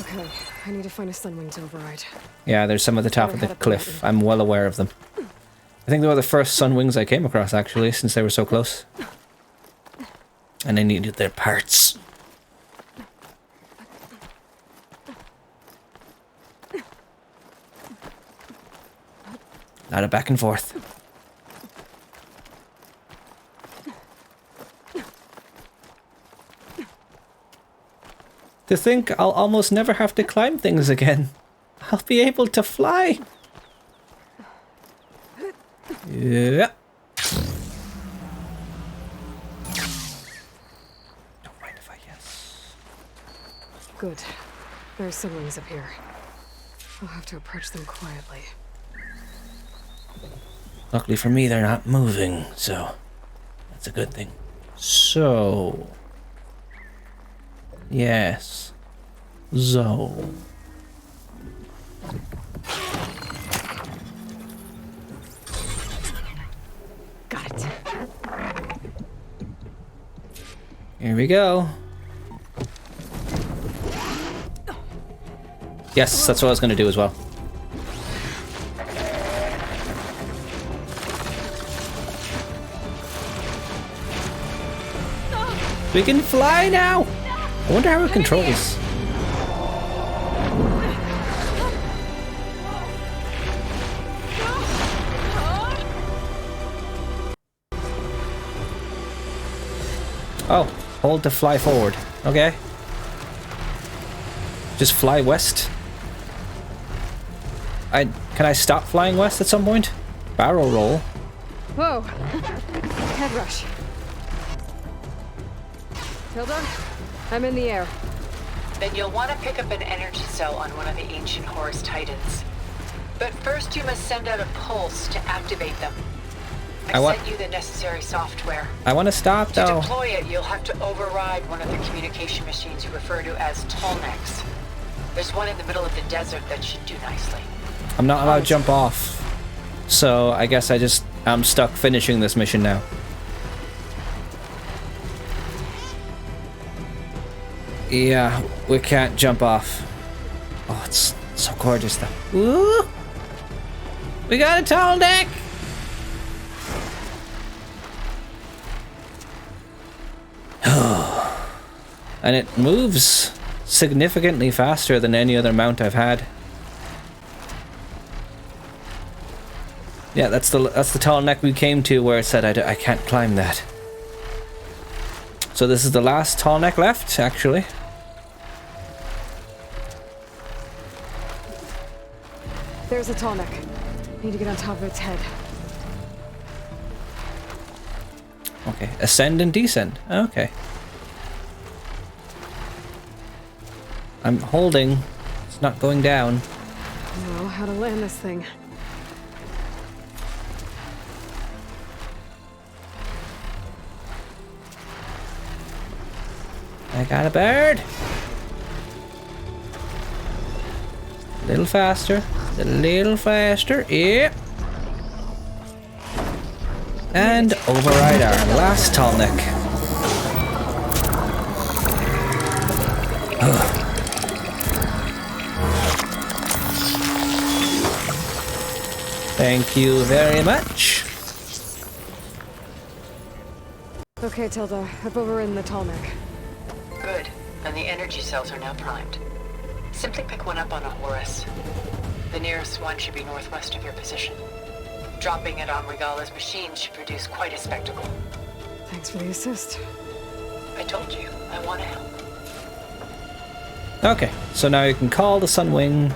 Okay, I need to find a Sunwing to override. Yeah, there's some at the top of the cliff. I'm well aware of them. I think they were the first Sunwings I came across, actually, since they were so close. And I needed their parts. A lot of back and forth. To think I'll almost never have to climb things again. I'll be able to fly. Yeah. Don't mind if I guess. Good. There are Sunwings up here. I'll have to approach them quietly. Luckily for me, they're not moving, so that's a good thing. So, yes, Zo. Got it. Here we go. Yes, that's what I was going to do as well. We can fly now! I wonder how it controls. Oh, hold to fly forward. Okay. Just fly west. Can I stop flying west at some point? Barrel roll. Whoa! Head rush. Hilda, I'm in the air. Then you'll want to pick up an energy cell on one of the ancient Horus Titans. But first you must send out a pulse to activate them. I sent you the necessary software. I want to stop though. To deploy it, you'll have to override one of the communication machines you refer to as Tallnecks. There's one in the middle of the desert that should do nicely. I'm not allowed to jump off. So I guess I'm stuck finishing this mission now. Yeah, we can't jump off. Oh, it's so gorgeous though. Ooh! We got a tall deck! And it moves significantly faster than any other mount I've had. Yeah, that's the tall neck we came to where it said I can't climb that. So this is the last tall neck left, actually. There's a tall neck. Need to get on top of its head. Okay, ascend and descend. Okay. I'm holding. It's not going down. I know how to land this thing. I got a bird. A little faster. A little faster. Yep. And override our last tall neck. Thank you very much. Okay, Tilda. I've overridden the tall neck. Good. And the energy cells are now primed. Simply pick one up on a Horus. The nearest one should be northwest of your position. Dropping it on Regala's machine should produce quite a spectacle. Thanks for the assist. I told you, I want to help. Okay, so now you can call the Sunwing.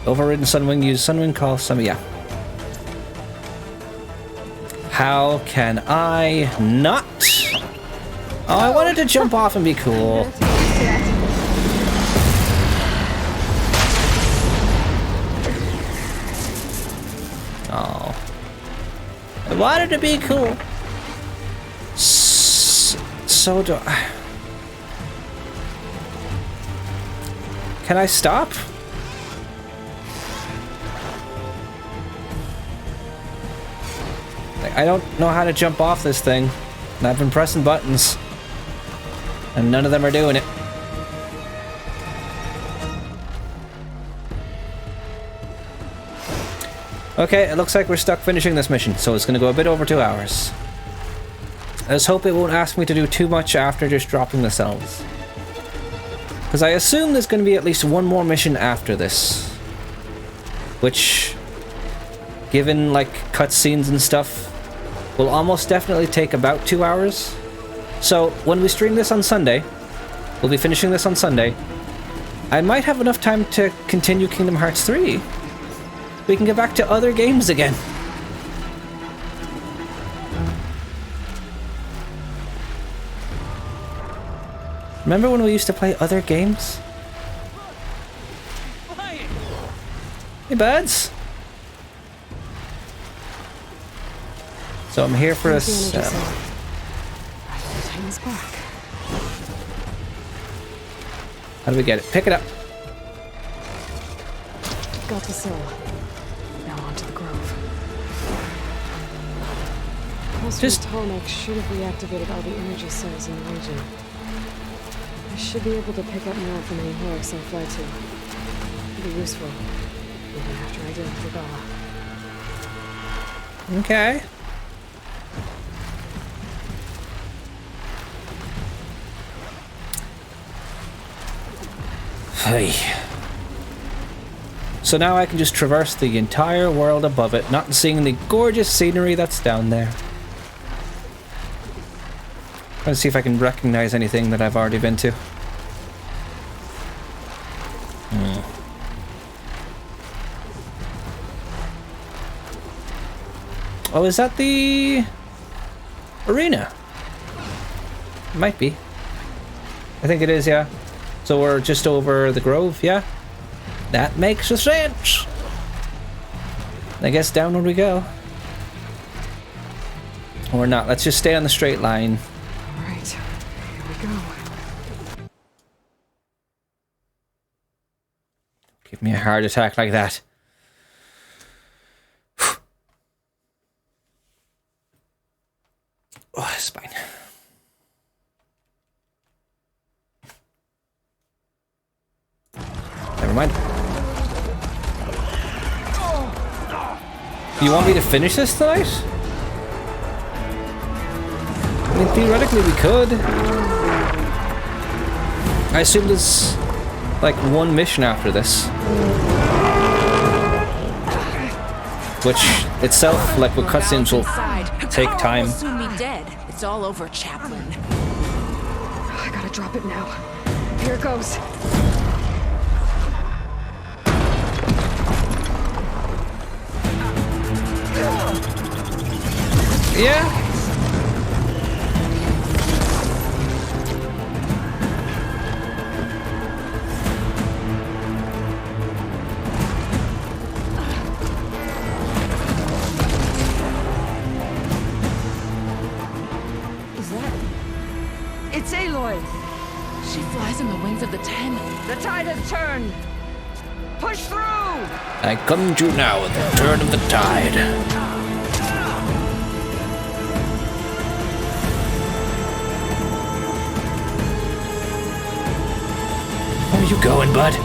Overridden Sunwing, use Sunwing, call yeah. How can I not? Oh, I wanted to jump off and be cool. Oh. I wanted to be cool. So do I. Can I stop? I don't know how to jump off this thing. And I've been pressing buttons. And none of them are doing it. Okay, it looks like we're stuck finishing this mission, so it's going to go a bit over 2 hours. Let's hope it won't ask me to do too much after just dropping the cells. Because I assume there's going to be at least one more mission after this. Which, given like cutscenes and stuff, will almost definitely take about 2 hours. So when we stream this on Sunday, we'll be finishing this on Sunday, I might have enough time to continue Kingdom Hearts 3. We can get back to other games again. Remember when we used to play other games? Hey, buds. So I'm here for a How do we get it? Pick it up. Got the cell. Now onto the grove. Just tonic should have reactivated all the energy cells in the region. I should be able to pick up more from any Horus I fly to. It'll be useful, even after I deal with Regala. Okay. Hey. So now I can just traverse the entire world above it, not seeing the gorgeous scenery that's down there. Let's see if I can recognize anything that I've already been to. Oh, is that the arena? Might be. I think it is, yeah. So we're just over the grove, yeah? That makes a sense. I guess downward we go. Or not. Let's just stay on the straight line. Alright, here we go. Give me a heart attack like that. Oh, spine. Never mind. Do you want me to finish this tonight? I mean, theoretically we could. I assume there's like one mission after this. Which itself, like with cutscenes, will take time. Will soon be dead. It's all over, Chaplain. I gotta drop it now. Here it goes. Yeah. flies in the wings of the 10. The tide has turned. Push through! I come to you now at the turn of the tide. Where are you going, bud?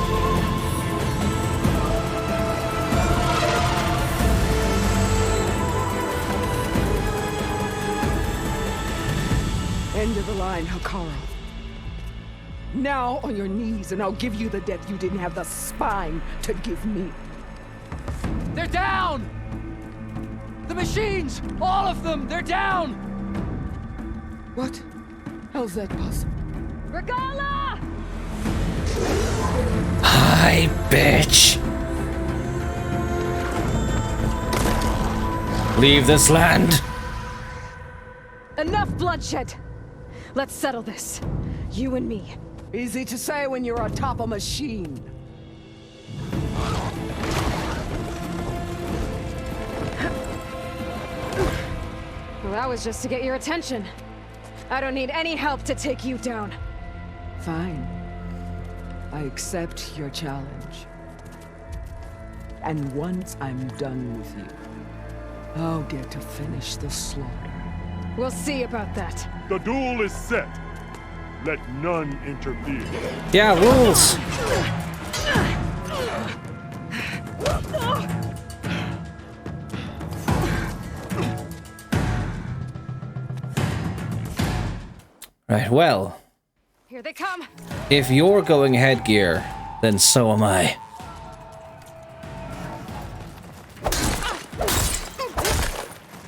End of the line, Hakara. Now on your knees, and I'll give you the death you didn't have the spine to give me. They're down! The machines! All of them! They're down! What? How's that possible? Regala! Hi, bitch. Leave this land. Enough bloodshed. Let's settle this. You and me. Easy to say when you're atop a machine. Well, that was just to get your attention. I don't need any help to take you down. Fine. I accept your challenge. And once I'm done with you, I'll get to finish the slaughter. We'll see about that. The duel is set. Let none interfere. Yeah, rules. Right, well. Here they come. If you're going headgear, then so am I.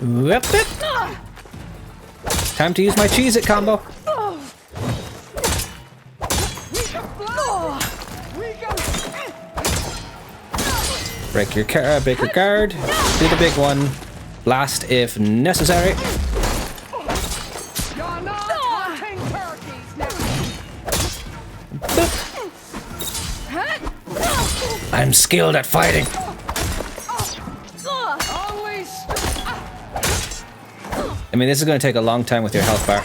Whip it. Time to use my Cheez-It combo. Break your guard. Do the big one. Blast if necessary. I'm skilled at fighting. I mean, this is going to take a long time with your health bar.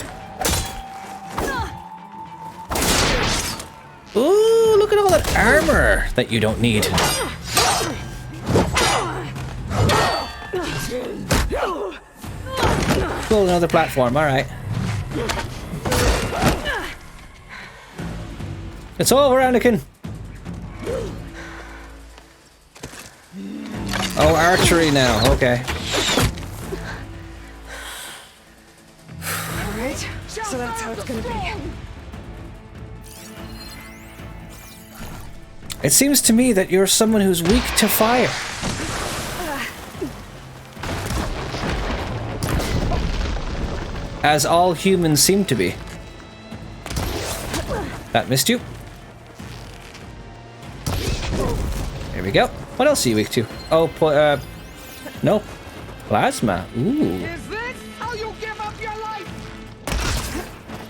Ooh, look at all that armor that you don't need. Cool, another platform, alright. It's over, Anakin. Oh, archery now, okay. Alright, so that's how it's gonna be. It seems to me that you're someone who's weak to fire. As all humans seem to be. That missed you. There we go. What else are you weak to? Oh, no. Plasma. Ooh. Is this how you give up your life?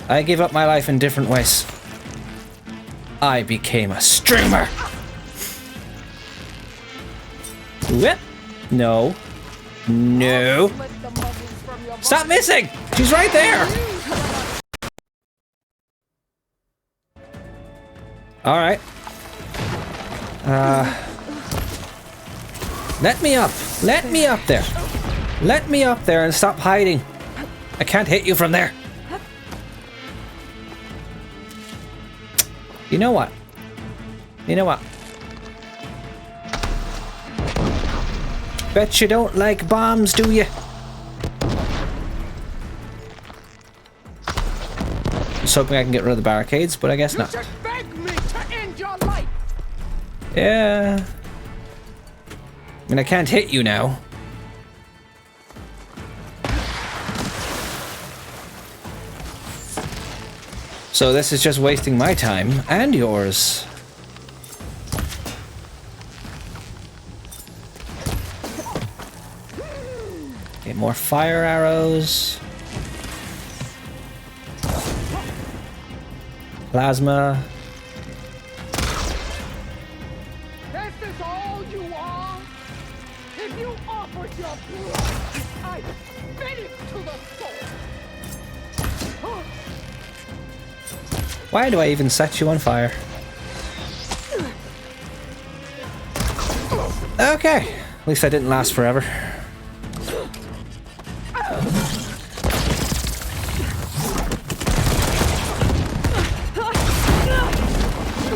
I give up my life in different ways. I became a streamer. Whip. No. No. Stop missing! She's right there! Alright. Let me up. Let me up there. Let me up there and stop hiding. I can't hit you from there. You know what? You know what? Bet you don't like bombs, do you? Just hoping I can get rid of the barricades, but I guess not. Beg me to end your life. Yeah. I mean, I can't hit you now. So this is just wasting my time and yours. Okay, more fire arrows. Plasma. This is all you are? If you offered your blood, I'd spit it to the soul. Why do I even set you on fire? Okay. At least I didn't last forever.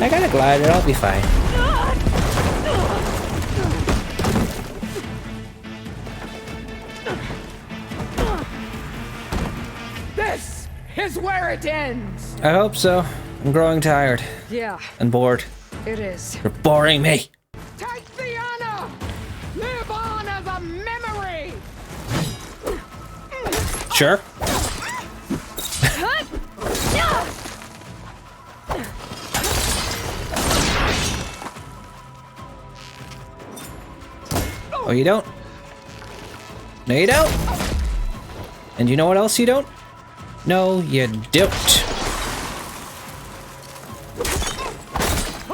I got a glider, I'll be fine. This is where it ends. I hope so. I'm growing tired. Yeah. And bored. It is. You're boring me. Take the honor. Live on as a memory. Sure. Oh, you don't? No, you don't. And you know what else you don't? No, you don't.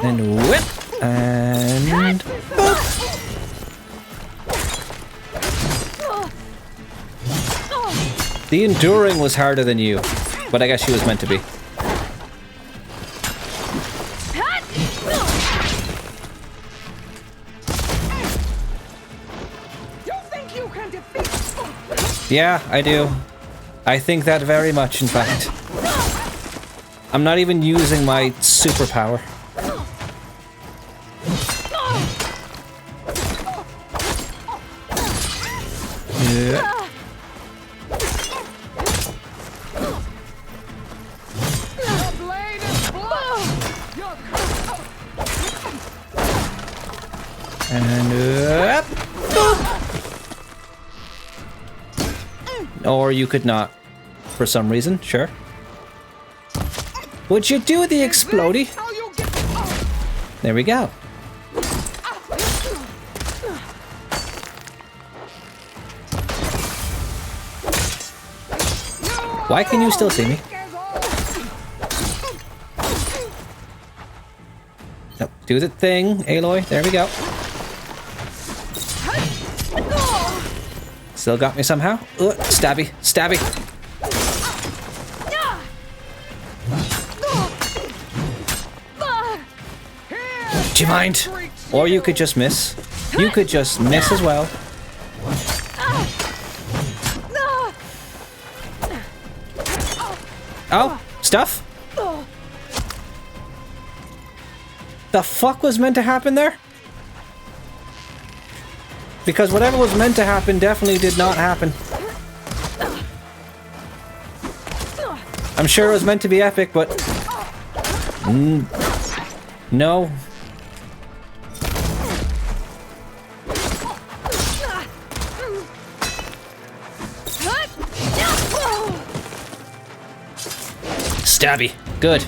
And whip. And boop. The enduring was harder than you, but I guess she was meant to be. Yeah, I do. I think that very much, in fact. I'm not even using my superpower. Yeah. And up. Or you could not, for some reason, sure. Would you do the explodey? There we go. Why can you still see me? No, do the thing, Aloy. There we go. Still got me somehow. Ooh, stabby, stabby. Do you mind? Or you could just miss. You could just miss as well. Oh, stuff? The fuck was meant to happen there? Because whatever was meant to happen definitely did not happen. I'm sure it was meant to be epic, but... no. Stabby. Good.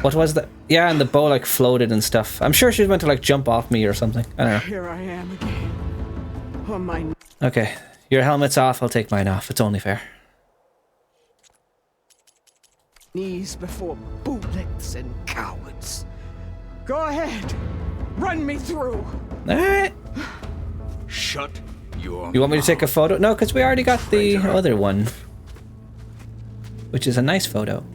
What was that? Yeah, and the bow like floated and stuff. I'm sure she was meant to like jump off me or something. I don't know. Here I am again. On my Okay, your helmet's off. I'll take mine off. It's only fair. knees before bootlicks and cowards. Go ahead. Run me through. Alright. Shut your You want me to take a photo? No, because we already got the other one. Which is a nice photo.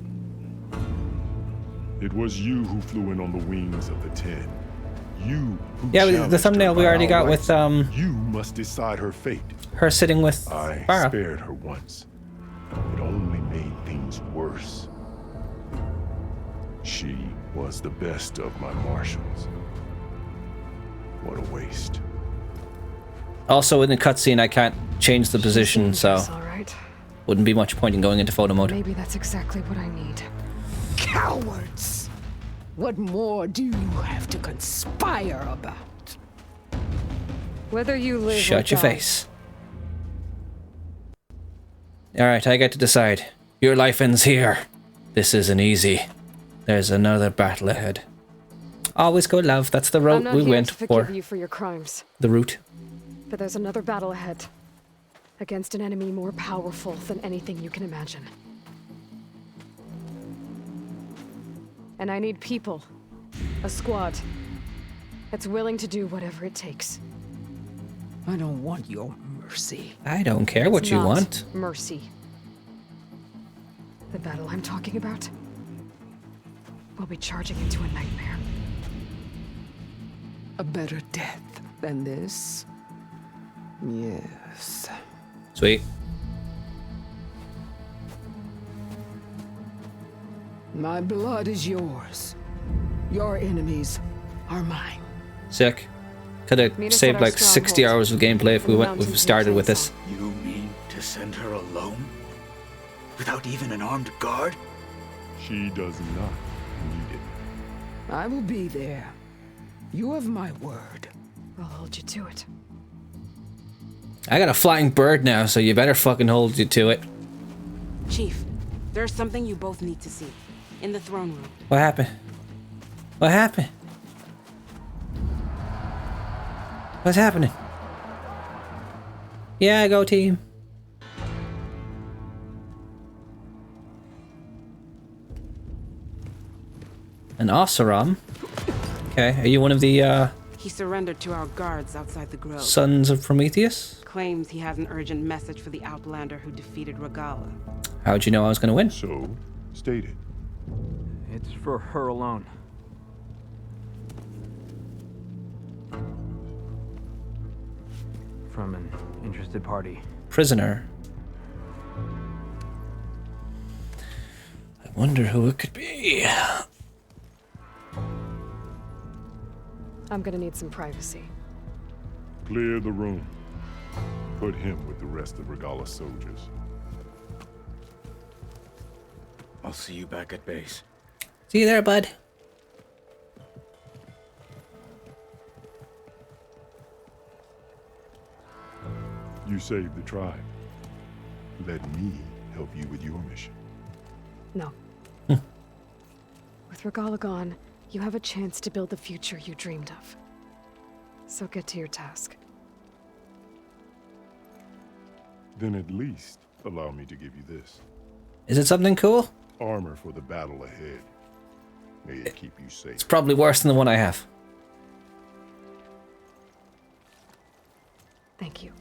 It was you who flew in on the wings of the 10. You who Yeah, the challenged thumbnail her we by already got outright. with You must decide her fate. her sitting with I Farah. spared her once. It only made things worse. She was the best of my marshals. What a waste. Also, in the cutscene, I can't change the position, so All right. wouldn't be much point in going into photo mode. Maybe that's exactly what I need. Cowards! What more do you have to conspire about? Whether you live or Shut your die. face. Alright, I get to decide. Your life ends here. This isn't easy. There's another battle ahead. Always go love. That's the I'm route not we here went to forgive for. you for your crimes, The route. but there's another battle ahead. Against an enemy more powerful than anything you can imagine. And I need people. A squad. That's willing to do whatever it takes. I don't want your mercy. I don't care what It's you not want. mercy. The battle I'm talking about we'll be charging into a nightmare. A better death than this? Yes. Sweet. My blood is yours. Your enemies are mine. Sick. Could have Meet us saved at our like 60 stronghold hours of gameplay if we in the went. If we mountains started near with this. You mean to send her alone? Without even an armed guard? She does not need it. I will be there. You have my word. I'll hold you to it. I got a flying bird now, so you better fucking hold you to it. Chief, there's something you both need to see. In the throne room. What happened? What happened? What's happening? Yeah, go team. An Oseram? Okay, are you one of the He surrendered to our guards outside the grove. sons of Prometheus? Claims he has an urgent message for the Outlander who defeated Regala. How'd you know I was gonna win? So, state it. It's for her alone. From an interested party. Prisoner. I wonder who it could be. I'm gonna need some privacy. Clear the room. Put him with the rest of Regala's soldiers. I'll see you back at base. See you there, bud. You saved the tribe. Let me help you with your mission. No. With Regala gone, you have a chance to build the future you dreamed of. So get to your task. Then at least allow me to give you this. Is it something cool? Armor for the battle ahead. May it keep you safe. It's probably worse than the one I have. Thank you.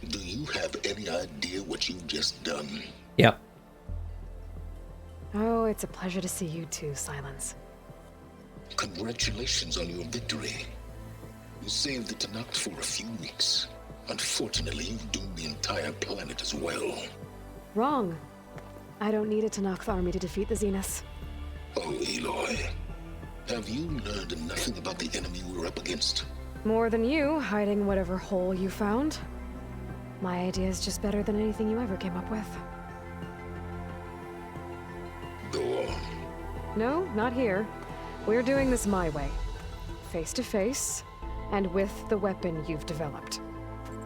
Do you have any idea what you've just done? Yep. Oh, it's a pleasure to see you too, Silence. Congratulations on your victory. You saved the Tanakh for a few weeks. Unfortunately, you've doomed the entire planet as well. Wrong. I don't need a Tanakh army to defeat the Zeniths. Oh, Aloy. Have you learned nothing about the enemy we're up against? More than you, hiding whatever hole you found. My idea is just better than anything you ever came up with. Go on. No, not here. We're doing this my way. Face to face, and with the weapon you've developed.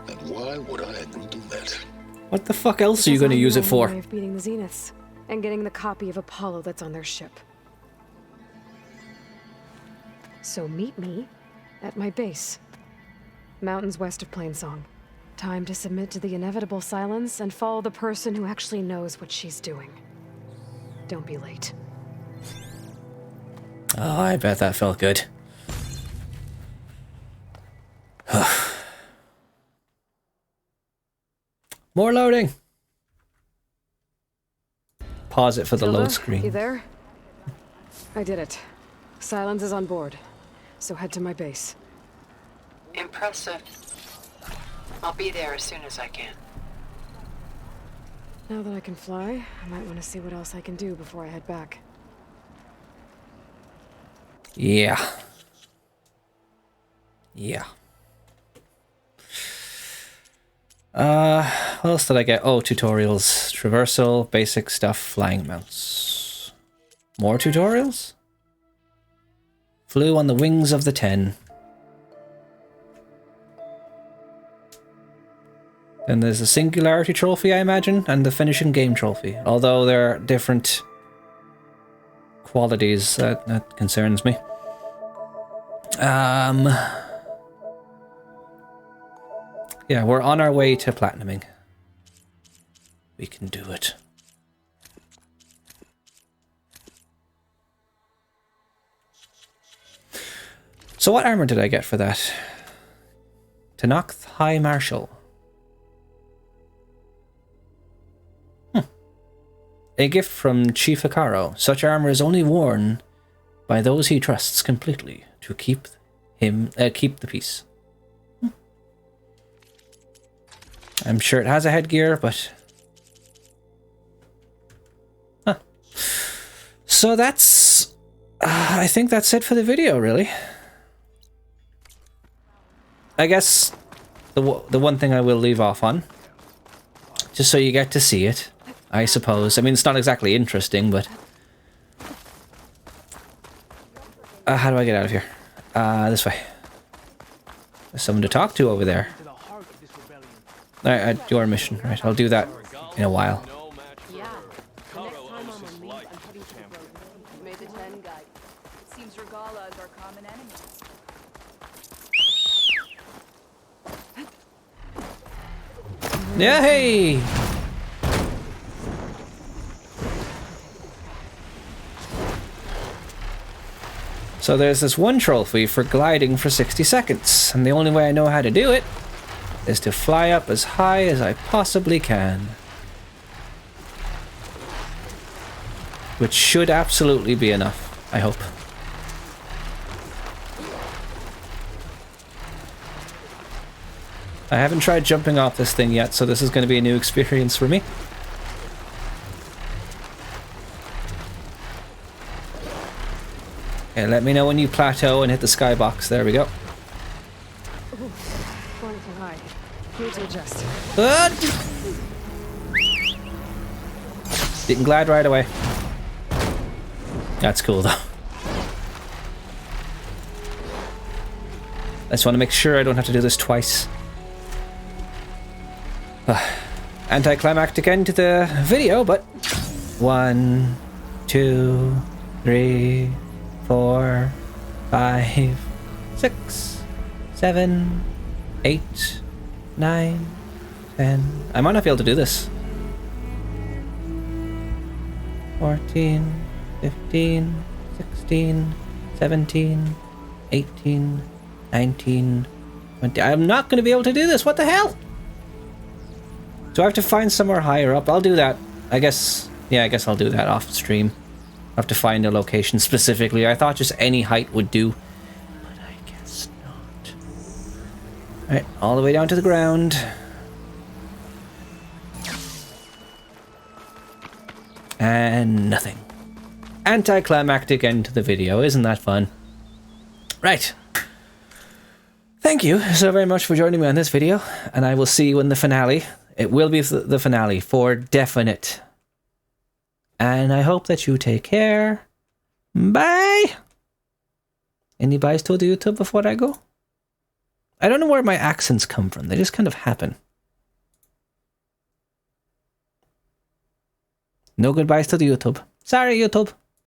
And why would I agree to that? What the fuck else are you going to use it for? Way of beating the Zeniths, and getting the copy of Apollo that's on their ship. So meet me at my base. Mountains west of Plainsong. Time to submit to the inevitable silence and follow the person who actually knows what she's doing. Don't be late. Oh, I bet that felt good. More loading. Pause it for the load screen. You there? I did it. Silence is on board. So head to my base. Impressive. I'll be there as soon as I can. Now that I can fly, I might want to see what else I can do before I head back. Yeah. Yeah. What else did I get? Oh, tutorials. Traversal, basic stuff, flying mounts. More tutorials? Flew on the wings of the 10. Then there's a singularity trophy, I imagine, and the finishing game trophy. Although there are different qualities, that concerns me. Yeah, we're on our way to platinuming. We can do it. So what armor did I get for that? Tenakth High Marshal. A gift from Chief Hikaru. Such armor is only worn by those he trusts completely to keep the peace. I'm sure it has a headgear, but... Huh. So that's... I think that's it for the video, really. I guess the one thing I will leave off on, just so you get to see it, I suppose. I mean, it's not exactly interesting, but... how do I get out of here? This way. There's someone to talk to over there. Alright, your mission. Right, I'll do that in a while. Yeah, hey! So there's this one trophy for gliding for 60 seconds, and the only way I know how to do it is to fly up as high as I possibly can. Which should absolutely be enough, I hope. I haven't tried jumping off this thing yet, so this is going to be a new experience for me. Okay, let me know when you plateau and hit the skybox. There we go. Ooh, going too high. Need to adjust. Didn't glide right away. That's cool though. I just want to make sure I don't have to do this twice. Anticlimactic end to the video, but 1, 2, 3, 4, 5, 6, 7, 8, 9, 10. I might not be able to do this. 14, 15, 16, 17, 18, 19, 20. I'm not going to be able to do this. What the hell? Do I have to find somewhere higher up? I'll do that. I guess, yeah, I guess I'll do that off stream. I have to find a location specifically. I thought just any height would do, but I guess not. Alright, all the way down to the ground. And nothing. Anticlimactic end to the video. Isn't that fun? Right. Thank you so very much for joining me on this video, and I will see you in the finale. It will be the finale for definite. And I hope that you take care. Bye! Any byes to the YouTube before I go? I don't know where my accents come from. They just kind of happen. No goodbyes to the YouTube. Sorry, YouTube.